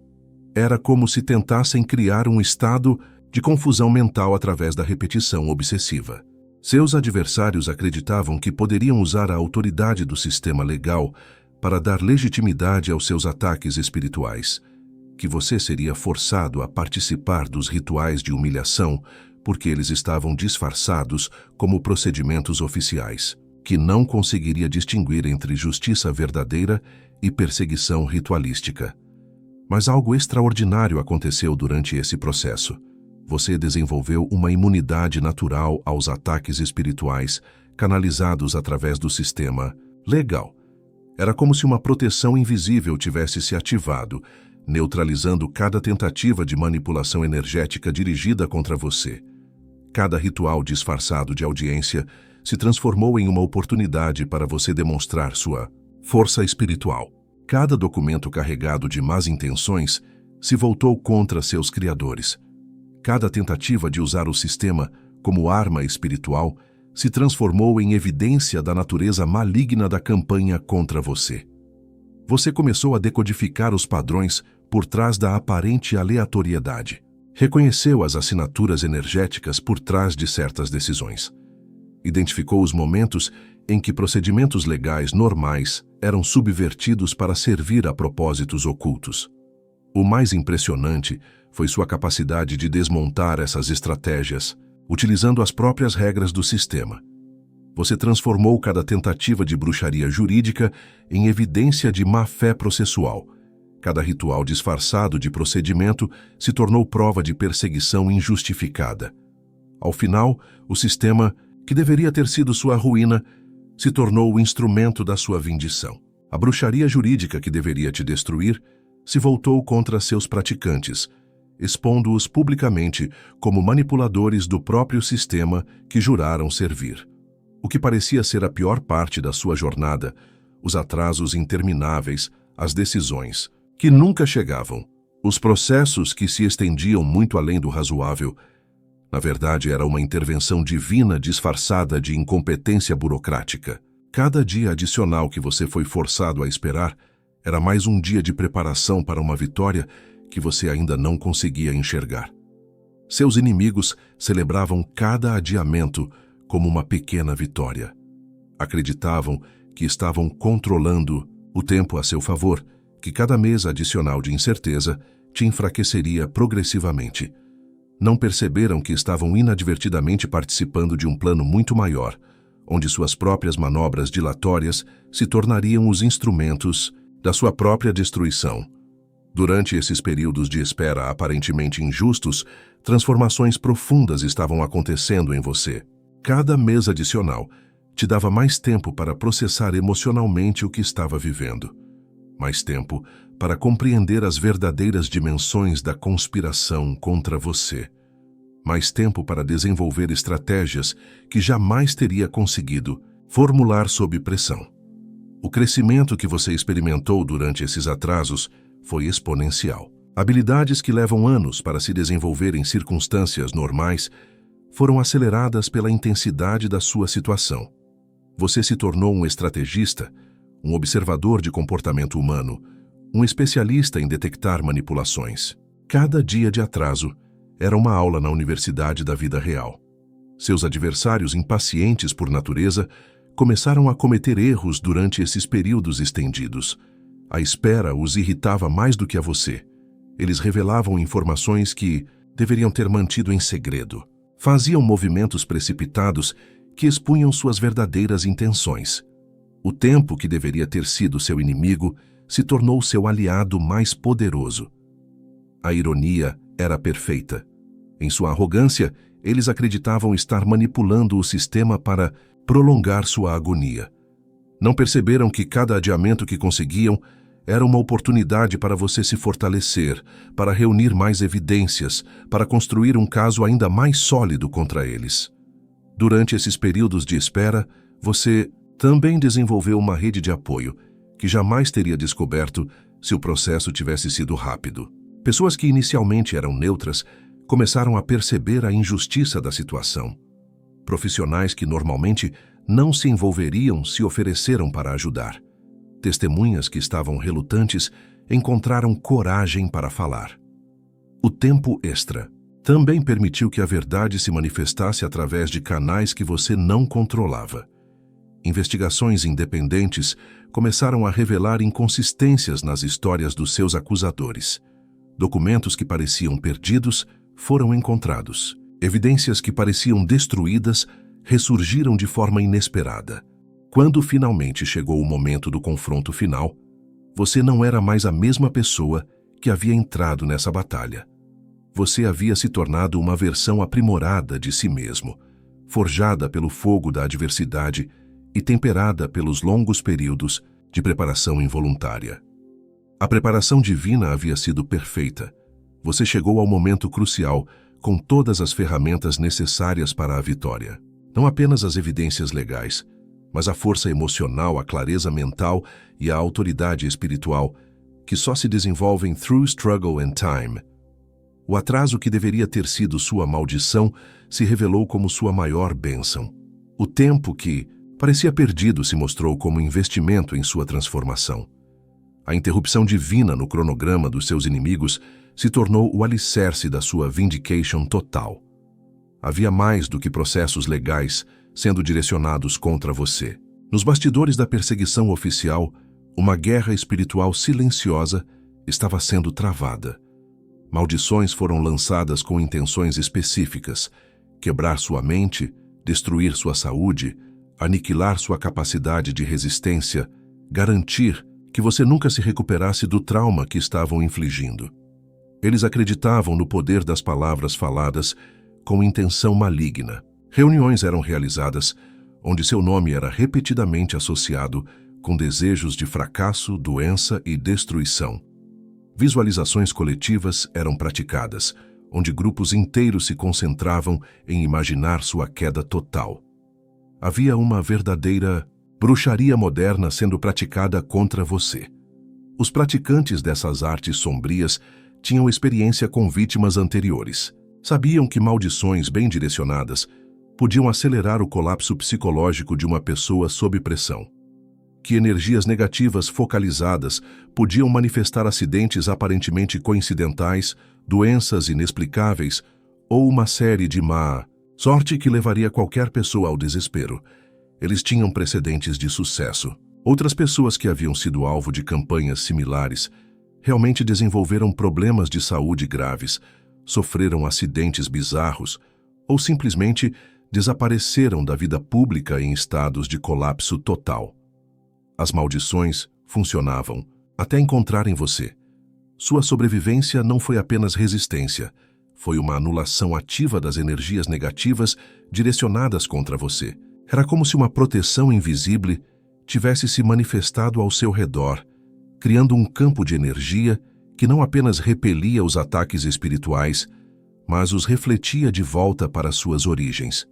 Era como se tentassem criar um estado de confusão mental através da repetição obsessiva. Seus adversários acreditavam que poderiam usar a autoridade do sistema legal para dar legitimidade aos seus ataques espirituais, que você seria forçado a participar dos rituais de humilhação porque eles estavam disfarçados como procedimentos oficiais, que não conseguiria distinguir entre justiça verdadeira e perseguição ritualística. Mas algo extraordinário aconteceu durante esse processo. Você desenvolveu uma imunidade natural aos ataques espirituais canalizados através do sistema legal. Era como se uma proteção invisível tivesse se ativado, neutralizando cada tentativa de manipulação energética dirigida contra você. Cada ritual disfarçado de audiência se transformou em uma oportunidade para você demonstrar sua força espiritual. Cada documento carregado de más intenções se voltou contra seus criadores. Cada tentativa de usar o sistema como arma espiritual se transformou em evidência da natureza maligna da campanha contra você. Você começou a decodificar os padrões por trás da aparente aleatoriedade. Reconheceu as assinaturas energéticas por trás de certas decisões. Identificou os momentos em que procedimentos legais normais eram subvertidos para servir a propósitos ocultos. O mais impressionante foi sua capacidade de desmontar essas estratégias, utilizando as próprias regras do sistema. Você transformou cada tentativa de bruxaria jurídica em evidência de má-fé processual. Cada ritual disfarçado de procedimento se tornou prova de perseguição injustificada. Ao final, o sistema, que deveria ter sido sua ruína, se tornou o instrumento da sua vindição. A bruxaria jurídica que deveria te destruir se voltou contra seus praticantes, expondo-os publicamente como manipuladores do próprio sistema que juraram servir. O que parecia ser a pior parte da sua jornada, os atrasos intermináveis, as decisões que nunca chegavam, os processos que se estendiam muito além do razoável. Na verdade, era uma intervenção divina disfarçada de incompetência burocrática. Cada dia adicional que você foi forçado a esperar era mais um dia de preparação para uma vitória que você ainda não conseguia enxergar. Seus inimigos celebravam cada adiamento como uma pequena vitória. Acreditavam que estavam controlando o tempo a seu favor, que cada mês adicional de incerteza te enfraqueceria progressivamente. Não perceberam que estavam inadvertidamente participando de um plano muito maior, onde suas próprias manobras dilatórias se tornariam os instrumentos da sua própria destruição. Durante esses períodos de espera aparentemente injustos, transformações profundas estavam acontecendo em você. Cada mês adicional te dava mais tempo para processar emocionalmente o que estava vivendo. Mais tempo para compreender as verdadeiras dimensões da conspiração contra você. Mais tempo para desenvolver estratégias que jamais teria conseguido formular sob pressão. O crescimento que você experimentou durante esses atrasos foi exponencial. Habilidades que levam anos para se desenvolver em circunstâncias normais foram aceleradas pela intensidade da sua situação. Você se tornou um estrategista, um observador de comportamento humano, um especialista em detectar manipulações. Cada dia de atraso era uma aula na universidade da vida real. Seus adversários impacientes por natureza começaram a cometer erros durante esses períodos estendidos. A espera os irritava mais do que a você. Eles revelavam informações que deveriam ter mantido em segredo. Faziam movimentos precipitados que expunham suas verdadeiras intenções. O tempo que deveria ter sido seu inimigo se tornou seu aliado mais poderoso. A ironia era perfeita. Em sua arrogância, eles acreditavam estar manipulando o sistema para prolongar sua agonia. Não perceberam que cada adiamento que conseguiam era uma oportunidade para você se fortalecer, para reunir mais evidências, para construir um caso ainda mais sólido contra eles. Durante esses períodos de espera, você também desenvolveu uma rede de apoio que jamais teria descoberto se o processo tivesse sido rápido. Pessoas que inicialmente eram neutras começaram a perceber a injustiça da situação. Profissionais que normalmente não se envolveriam se ofereceram para ajudar. Testemunhas que estavam relutantes encontraram coragem para falar. O tempo extra também permitiu que a verdade se manifestasse através de canais que você não controlava. Investigações independentes começaram a revelar inconsistências nas histórias dos seus acusadores. Documentos que pareciam perdidos foram encontrados. Evidências que pareciam destruídas ressurgiram de forma inesperada. Quando finalmente chegou o momento do confronto final, você não era mais a mesma pessoa que havia entrado nessa batalha. Você havia se tornado uma versão aprimorada de si mesmo, forjada pelo fogo da adversidade e temperada pelos longos períodos de preparação involuntária. A preparação divina havia sido perfeita. Você chegou ao momento crucial com todas as ferramentas necessárias para a vitória. Não apenas as evidências legais, mas a força emocional, a clareza mental e a autoridade espiritual que só se desenvolvem through struggle and time. O atraso que deveria ter sido sua maldição se revelou como sua maior bênção. O tempo que parecia perdido se mostrou como investimento em sua transformação. A interrupção divina no cronograma dos seus inimigos se tornou o alicerce da sua vindication total. Havia mais do que processos legais sendo direcionados contra você. Nos bastidores da perseguição oficial, uma guerra espiritual silenciosa estava sendo travada. Maldições foram lançadas com intenções específicas: quebrar sua mente, destruir sua saúde, aniquilar sua capacidade de resistência, garantir que você nunca se recuperasse do trauma que estavam infligindo. Eles acreditavam no poder das palavras faladas com intenção maligna. Reuniões eram realizadas onde seu nome era repetidamente associado com desejos de fracasso, doença e destruição. Visualizações coletivas eram praticadas, onde grupos inteiros se concentravam em imaginar sua queda total. Havia uma verdadeira bruxaria moderna sendo praticada contra você. Os praticantes dessas artes sombrias tinham experiência com vítimas anteriores. Sabiam que maldições bem direcionadas podiam acelerar o colapso psicológico de uma pessoa sob pressão. Que energias negativas focalizadas podiam manifestar acidentes aparentemente coincidentais, doenças inexplicáveis ou uma série de má sorte que levaria qualquer pessoa ao desespero. Eles tinham precedentes de sucesso. Outras pessoas que haviam sido alvo de campanhas similares realmente desenvolveram problemas de saúde graves, sofreram acidentes bizarros ou simplesmente desapareceram da vida pública em estados de colapso total. As maldições funcionavam até encontrarem você. Sua sobrevivência não foi apenas resistência, foi uma anulação ativa das energias negativas direcionadas contra você. Era como se uma proteção invisível tivesse se manifestado ao seu redor, criando um campo de energia que não apenas repelia os ataques espirituais, mas os refletia de volta para suas origens.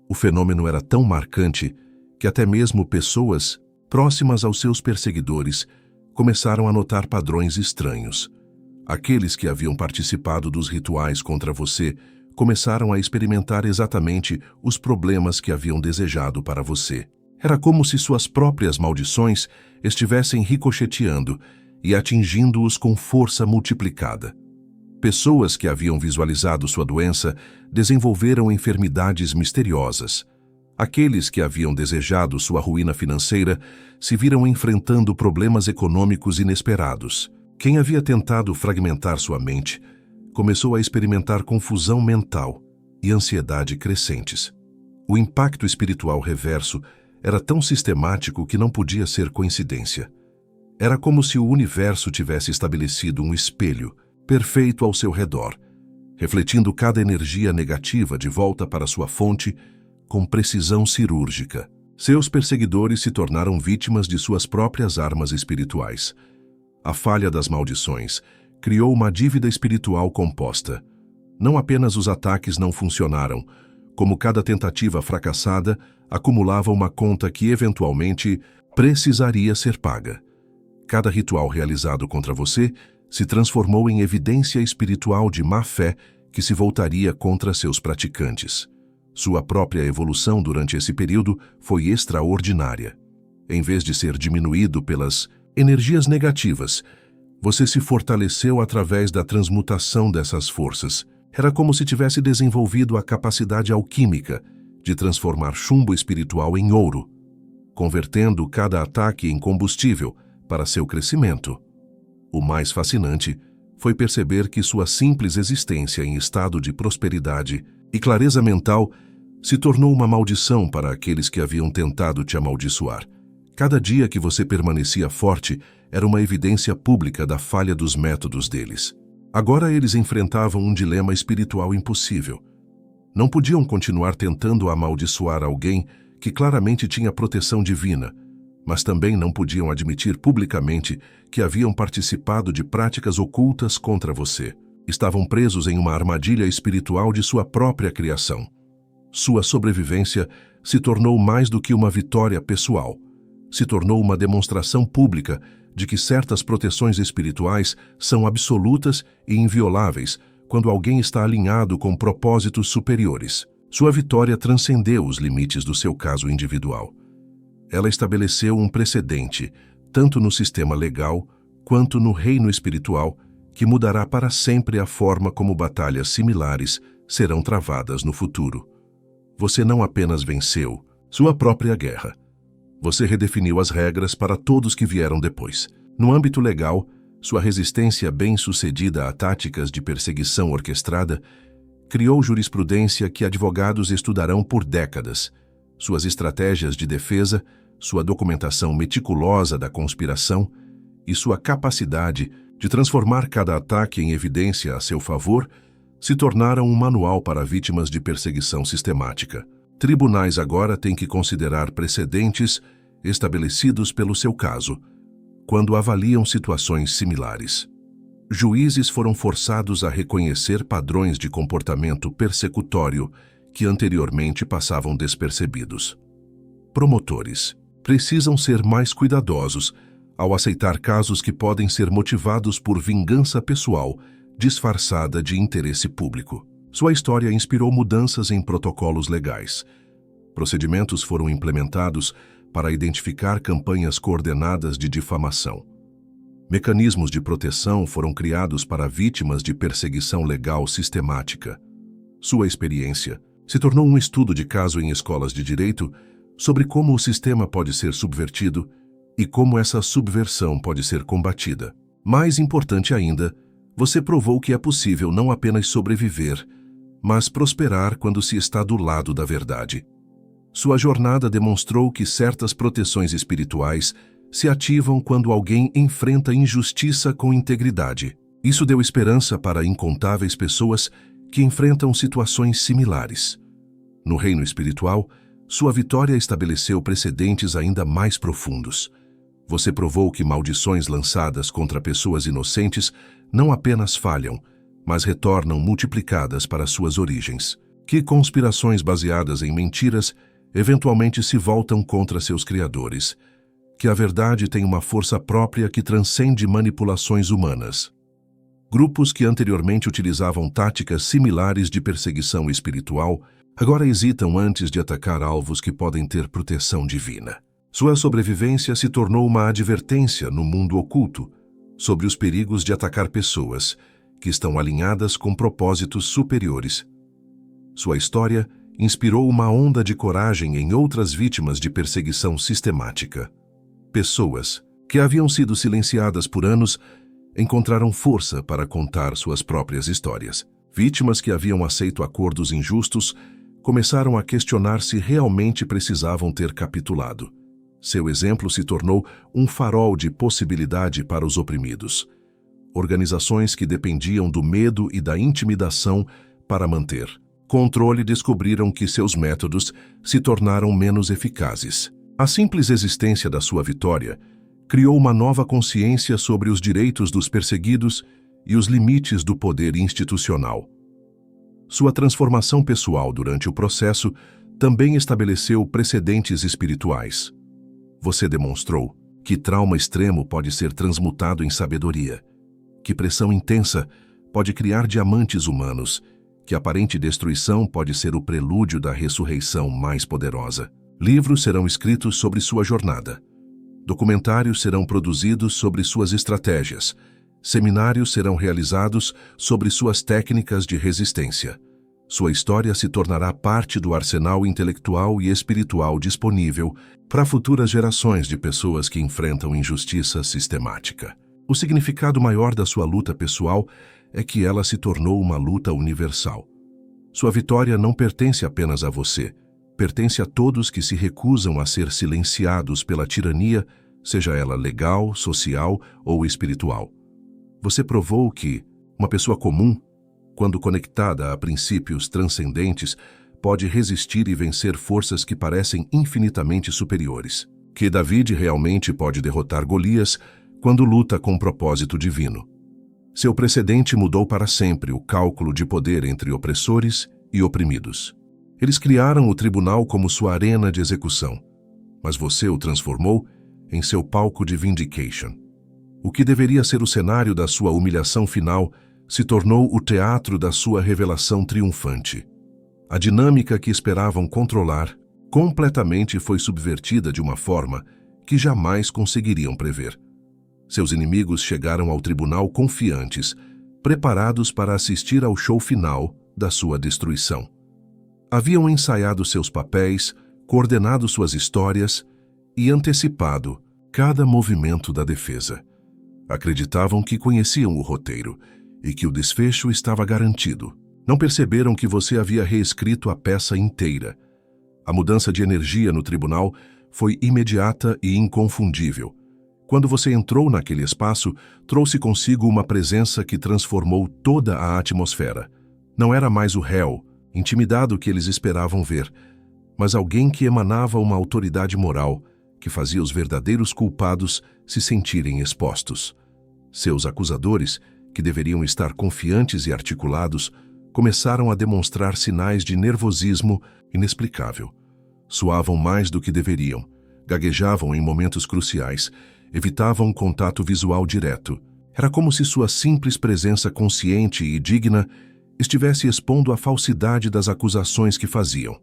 O fenômeno era tão marcante que até mesmo pessoas próximas aos seus perseguidores começaram a notar padrões estranhos. Aqueles que haviam participado dos rituais contra você começaram a experimentar exatamente os problemas que haviam desejado para você. Era como se suas próprias maldições estivessem ricocheteando e atingindo-os com força multiplicada. Pessoas que haviam visualizado sua doença desenvolveram enfermidades misteriosas. Aqueles que haviam desejado sua ruína financeira se viram enfrentando problemas econômicos inesperados. Quem havia tentado fragmentar sua mente começou a experimentar confusão mental e ansiedade crescentes. O impacto espiritual reverso era tão sistemático que não podia ser coincidência. Era como se o universo tivesse estabelecido um espelho perfeito ao seu redor, refletindo cada energia negativa de volta para sua fonte com precisão cirúrgica. Seus perseguidores se tornaram vítimas de suas próprias armas espirituais. A falha das maldições criou uma dívida espiritual composta. Não apenas os ataques não funcionaram, como cada tentativa fracassada acumulava uma conta que eventualmente precisaria ser paga. Cada ritual realizado contra você se transformou em evidência espiritual de má-fé que se voltaria contra seus praticantes. Sua própria evolução durante esse período foi extraordinária. Em vez de ser diminuído pelas energias negativas, você se fortaleceu através da transmutação dessas forças. Era como se tivesse desenvolvido a capacidade alquímica de transformar chumbo espiritual em ouro, convertendo cada ataque em combustível para seu crescimento. O mais fascinante foi perceber que sua simples existência em estado de prosperidade e clareza mental se tornou uma maldição para aqueles que haviam tentado te amaldiçoar. Cada dia que você permanecia forte era uma evidência pública da falha dos métodos deles. Agora eles enfrentavam um dilema espiritual impossível. Não podiam continuar tentando amaldiçoar alguém que claramente tinha proteção divina, mas também não podiam admitir publicamente que haviam participado de práticas ocultas contra você. Estavam presos em uma armadilha espiritual de sua própria criação. Sua sobrevivência se tornou mais do que uma vitória pessoal. Se tornou uma demonstração pública de que certas proteções espirituais são absolutas e invioláveis quando alguém está alinhado com propósitos superiores. Sua vitória transcendeu os limites do seu caso individual. Ela estabeleceu um precedente, tanto no sistema legal quanto no reino espiritual, que mudará para sempre a forma como batalhas similares serão travadas no futuro. Você não apenas venceu sua própria guerra. Você redefiniu as regras para todos que vieram depois. No âmbito legal, sua resistência bem-sucedida a táticas de perseguição orquestrada criou jurisprudência que advogados estudarão por décadas. Suas estratégias de defesa, sua documentação meticulosa da conspiração e sua capacidade de transformar cada ataque em evidência a seu favor se tornaram um manual para vítimas de perseguição sistemática. Tribunais agora têm que considerar precedentes estabelecidos pelo seu caso, quando avaliam situações similares. Juízes foram forçados a reconhecer padrões de comportamento persecutório que anteriormente passavam despercebidos. Promotores precisam ser mais cuidadosos ao aceitar casos que podem ser motivados por vingança pessoal disfarçada de interesse público. Sua história inspirou mudanças em protocolos legais. Procedimentos foram implementados para identificar campanhas coordenadas de difamação. Mecanismos de proteção foram criados para vítimas de perseguição legal sistemática. Sua experiência se tornou um estudo de caso em escolas de direito sobre como o sistema pode ser subvertido e como essa subversão pode ser combatida. Mais importante ainda, você provou que é possível não apenas sobreviver, mas prosperar quando se está do lado da verdade. Sua jornada demonstrou que certas proteções espirituais se ativam quando alguém enfrenta injustiça com integridade. Isso deu esperança para incontáveis pessoas que enfrentam situações similares. No reino espiritual, sua vitória estabeleceu precedentes ainda mais profundos. Você provou que maldições lançadas contra pessoas inocentes não apenas falham, mas retornam multiplicadas para suas origens. Que conspirações baseadas em mentiras eventualmente se voltam contra seus criadores. Que a verdade tem uma força própria que transcende manipulações humanas. Grupos que anteriormente utilizavam táticas similares de perseguição espiritual agora hesitam antes de atacar alvos que podem ter proteção divina. Sua sobrevivência se tornou uma advertência no mundo oculto sobre os perigos de atacar pessoas que estão alinhadas com propósitos superiores. Sua história inspirou uma onda de coragem em outras vítimas de perseguição sistemática. Pessoas que haviam sido silenciadas por anos encontraram força para contar suas próprias histórias. Vítimas que haviam aceito acordos injustos começaram a questionar se realmente precisavam ter capitulado. Seu exemplo se tornou um farol de possibilidade para os oprimidos. Organizações que dependiam do medo e da intimidação para manter controle descobriram que seus métodos se tornaram menos eficazes. A simples existência da sua vitória criou uma nova consciência sobre os direitos dos perseguidos e os limites do poder institucional. Sua transformação pessoal durante o processo também estabeleceu precedentes espirituais. Você demonstrou que trauma extremo pode ser transmutado em sabedoria, que pressão intensa pode criar diamantes humanos, que aparente destruição pode ser o prelúdio da ressurreição mais poderosa. Livros serão escritos sobre sua jornada. Documentários serão produzidos sobre suas estratégias. Seminários serão realizados sobre suas técnicas de resistência. Sua história se tornará parte do arsenal intelectual e espiritual disponível para futuras gerações de pessoas que enfrentam injustiça sistemática. O significado maior da sua luta pessoal é que ela se tornou uma luta universal. Sua vitória não pertence apenas a você, pertence a todos que se recusam a ser silenciados pela tirania, seja ela legal, social ou espiritual. Você provou que uma pessoa comum, quando conectada a princípios transcendentes, pode resistir e vencer forças que parecem infinitamente superiores. Que David realmente pode derrotar Golias quando luta com um propósito divino. Seu precedente mudou para sempre o cálculo de poder entre opressores e oprimidos. Eles criaram o tribunal como sua arena de execução, mas você o transformou em seu palco de vindication. O que deveria ser o cenário da sua humilhação final se tornou o teatro da sua revelação triunfante. A dinâmica que esperavam controlar completamente foi subvertida de uma forma que jamais conseguiriam prever. Seus inimigos chegaram ao tribunal confiantes, preparados para assistir ao show final da sua destruição. Haviam ensaiado seus papéis, coordenado suas histórias e antecipado cada movimento da defesa. Acreditavam que conheciam o roteiro e que o desfecho estava garantido. Não perceberam que você havia reescrito a peça inteira. A mudança de energia no tribunal foi imediata e inconfundível. Quando você entrou naquele espaço, trouxe consigo uma presença que transformou toda a atmosfera. Não era mais o réu, intimidado que eles esperavam ver, mas alguém que emanava uma autoridade moral, que fazia os verdadeiros culpados se sentirem expostos. Seus acusadores, que deveriam estar confiantes e articulados, começaram a demonstrar sinais de nervosismo inexplicável. Suavam mais do que deveriam, gaguejavam em momentos cruciais, evitavam contato visual direto. Era como se sua simples presença consciente e digna estivesse expondo a falsidade das acusações que faziam.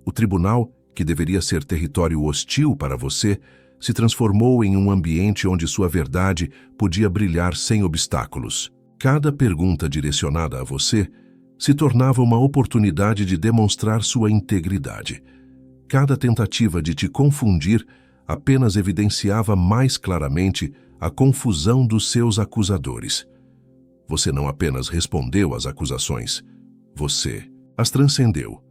O tribunal, que deveria ser território hostil para você, se transformou em um ambiente onde sua verdade podia brilhar sem obstáculos. Cada pergunta direcionada a você se tornava uma oportunidade de demonstrar sua integridade. Cada tentativa de te confundir apenas evidenciava mais claramente a confusão dos seus acusadores. Você não apenas respondeu às acusações, você as transcendeu.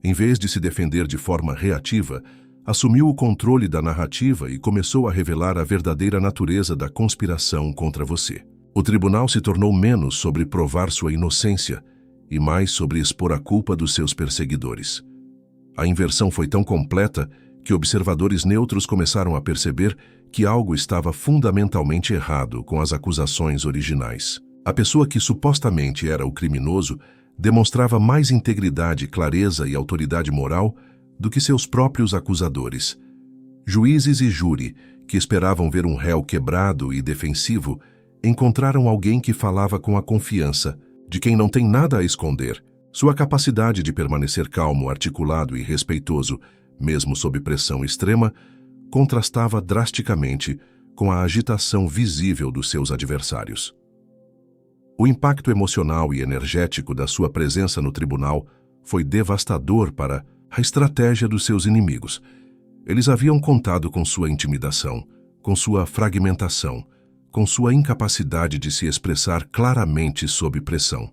Em vez de se defender de forma reativa, assumiu o controle da narrativa e começou a revelar a verdadeira natureza da conspiração contra você. O tribunal se tornou menos sobre provar sua inocência e mais sobre expor a culpa dos seus perseguidores. A inversão foi tão completa que observadores neutros começaram a perceber que algo estava fundamentalmente errado com as acusações originais. A pessoa que supostamente era o criminoso demonstrava mais integridade, clareza e autoridade moral do que seus próprios acusadores. Juízes e júri, que esperavam ver um réu quebrado e defensivo, encontraram alguém que falava com a confiança de quem não tem nada a esconder. Sua capacidade de permanecer calmo, articulado e respeitoso, mesmo sob pressão extrema, contrastava drasticamente com a agitação visível dos seus adversários. O impacto emocional e energético da sua presença no tribunal foi devastador para a estratégia dos seus inimigos. Eles haviam contado com sua intimidação, com sua fragmentação, com sua incapacidade de se expressar claramente sob pressão.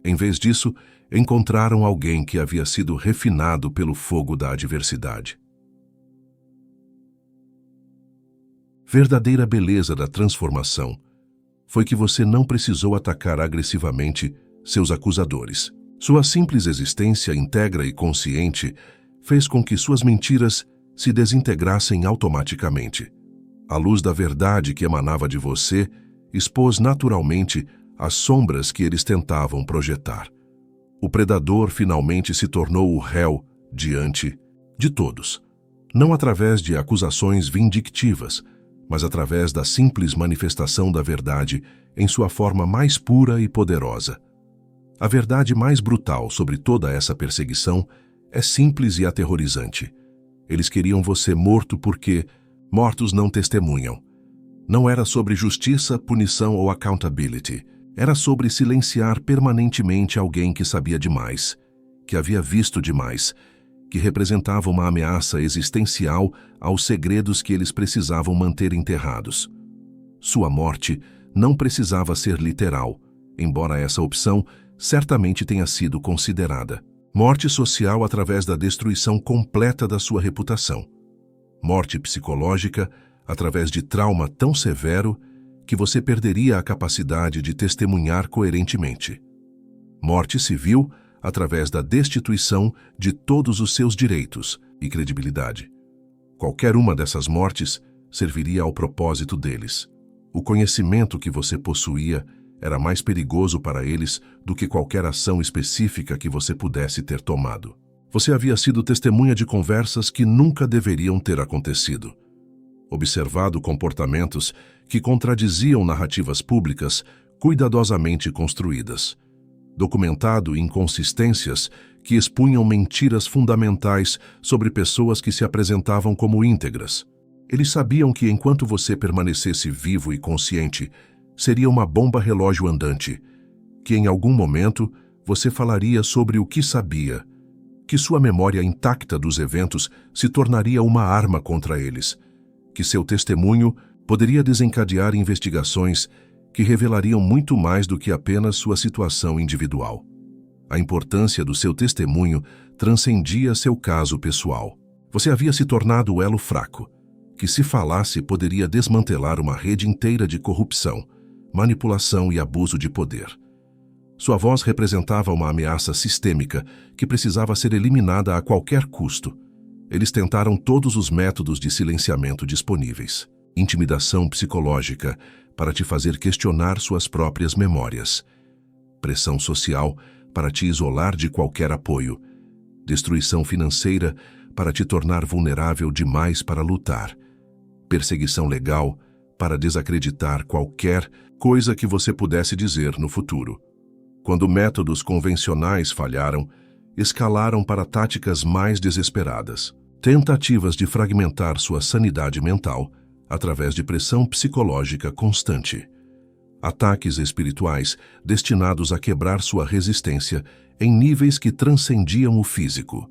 Em vez disso, encontraram alguém que havia sido refinado pelo fogo da adversidade. Verdadeira beleza da transformação foi que você não precisou atacar agressivamente seus acusadores. Sua simples existência íntegra e consciente fez com que suas mentiras se desintegrassem automaticamente. A luz da verdade que emanava de você expôs naturalmente as sombras que eles tentavam projetar. O predador finalmente se tornou o réu diante de todos, não através de acusações vindictivas, mas através da simples manifestação da verdade em sua forma mais pura e poderosa. A verdade mais brutal sobre toda essa perseguição é simples e aterrorizante. Eles queriam você morto porque mortos não testemunham. Não era sobre justiça, punição ou accountability. Era sobre silenciar permanentemente alguém que sabia demais, que havia visto demais, que representava uma ameaça existencial aos segredos que eles precisavam manter enterrados. Sua morte não precisava ser literal, embora essa opção certamente tenha sido considerada. Morte social através da destruição completa da sua reputação. Morte psicológica através de trauma tão severo que você perderia a capacidade de testemunhar coerentemente. Morte civil através da destituição de todos os seus direitos e credibilidade. Qualquer uma dessas mortes serviria ao propósito deles. O conhecimento que você possuía era mais perigoso para eles do que qualquer ação específica que você pudesse ter tomado. Você havia sido testemunha de conversas que nunca deveriam ter acontecido. Observado comportamentos que contradiziam narrativas públicas cuidadosamente construídas. Documentado inconsistências que expunham mentiras fundamentais sobre pessoas que se apresentavam como íntegras. Eles sabiam que enquanto você permanecesse vivo e consciente, seria uma bomba relógio andante, que em algum momento você falaria sobre o que sabia, que sua memória intacta dos eventos se tornaria uma arma contra eles, que seu testemunho poderia desencadear investigações que revelariam muito mais do que apenas sua situação individual. A importância do seu testemunho transcendia seu caso pessoal. Você havia se tornado o elo fraco, que se falasse poderia desmantelar uma rede inteira de corrupção, manipulação e abuso de poder. Sua voz representava uma ameaça sistêmica que precisava ser eliminada a qualquer custo. Eles tentaram todos os métodos de silenciamento disponíveis. Intimidação psicológica para te fazer questionar suas próprias memórias. Pressão social para te isolar de qualquer apoio. Destruição financeira para te tornar vulnerável demais para lutar. Perseguição legal para desacreditar qualquer coisa que você pudesse dizer no futuro. Quando métodos convencionais falharam, escalaram para táticas mais desesperadas. Tentativas de fragmentar sua sanidade mental através de pressão psicológica constante. Ataques espirituais destinados a quebrar sua resistência em níveis que transcendiam o físico.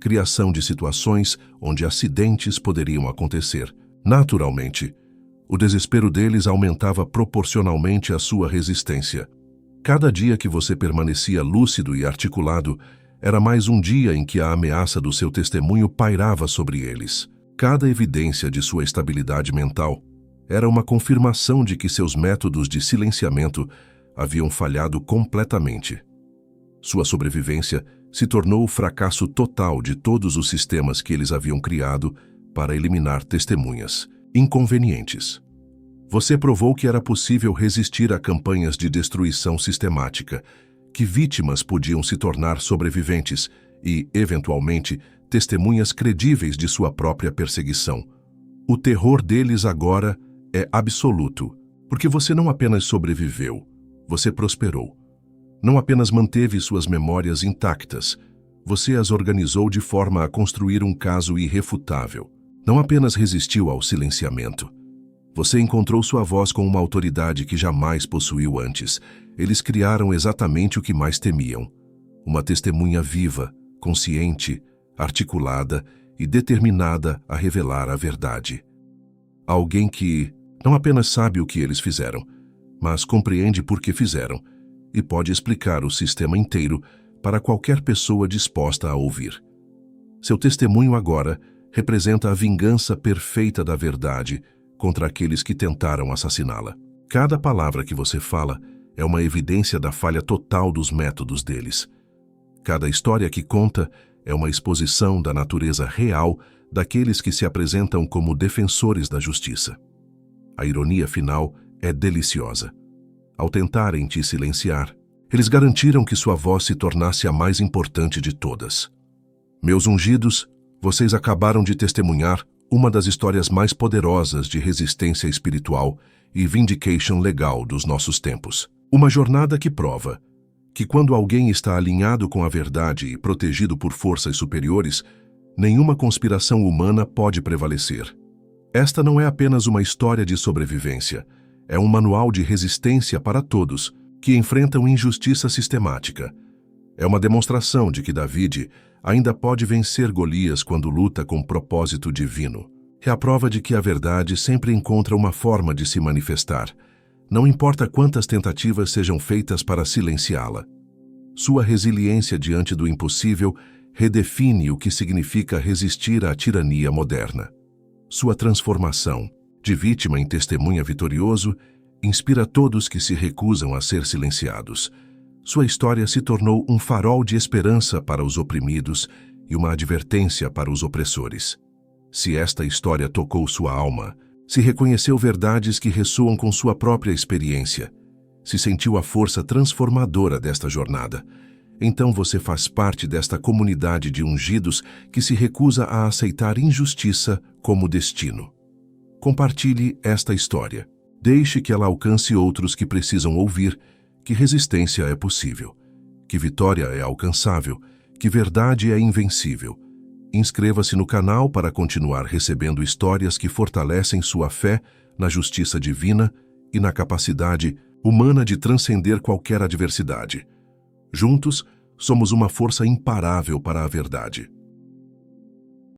Criação de situações onde acidentes poderiam acontecer. Naturalmente, o desespero deles aumentava proporcionalmente à sua resistência. Cada dia que você permanecia lúcido e articulado Era mais um dia em que a ameaça do seu testemunho pairava sobre eles. Cada evidência de sua estabilidade mental era uma confirmação de que seus métodos de silenciamento haviam falhado completamente. Sua sobrevivência se tornou o fracasso total de todos os sistemas que eles haviam criado para eliminar testemunhas inconvenientes. Você provou que era possível resistir a campanhas de destruição sistemática, que vítimas podiam se tornar sobreviventes e, eventualmente, testemunhas credíveis de sua própria perseguição. O terror deles agora é absoluto, porque você não apenas sobreviveu, você prosperou. Não apenas manteve suas memórias intactas, você as organizou de forma a construir um caso irrefutável. Não apenas resistiu ao silenciamento. Você encontrou sua voz com uma autoridade que jamais possuiu antes. Eles criaram exatamente o que mais temiam. Uma testemunha viva, consciente, articulada e determinada a revelar a verdade. Alguém que não apenas sabe o que eles fizeram, mas compreende por que fizeram e pode explicar o sistema inteiro para qualquer pessoa disposta a ouvir. Seu testemunho agora representa a vingança perfeita da verdade contra aqueles que tentaram assassiná-la. Cada palavra que você fala é uma evidência da falha total dos métodos deles. Cada história que conta é uma exposição da natureza real daqueles que se apresentam como defensores da justiça. A ironia final é deliciosa. Ao tentarem te silenciar, eles garantiram que sua voz se tornasse a mais importante de todas. Meus ungidos, vocês acabaram de testemunhar uma das histórias mais poderosas de resistência espiritual e vindication legal dos nossos tempos. Uma jornada que prova que quando alguém está alinhado com a verdade e protegido por forças superiores, nenhuma conspiração humana pode prevalecer. Esta não é apenas uma história de sobrevivência, é um manual de resistência para todos que enfrentam injustiça sistemática. É uma demonstração de que David ainda pode vencer Golias quando luta com propósito divino. É a prova de que a verdade sempre encontra uma forma de se manifestar, não importa quantas tentativas sejam feitas para silenciá-la. Sua resiliência diante do impossível redefine o que significa resistir à tirania moderna. Sua transformação, de vítima em testemunha vitorioso, inspira todos que se recusam a ser silenciados. Sua história se tornou um farol de esperança para os oprimidos e uma advertência para os opressores. Se esta história tocou sua alma, se reconheceu verdades que ressoam com sua própria experiência, se sentiu a força transformadora desta jornada, então você faz parte desta comunidade de ungidos que se recusa a aceitar injustiça como destino. Compartilhe esta história. Deixe que ela alcance outros que precisam ouvir que resistência é possível, que vitória é alcançável, que verdade é invencível. Inscreva-se no canal para continuar recebendo histórias que fortalecem sua fé na justiça divina e na capacidade humana de transcender qualquer adversidade. Juntos, somos uma força imparável para a verdade.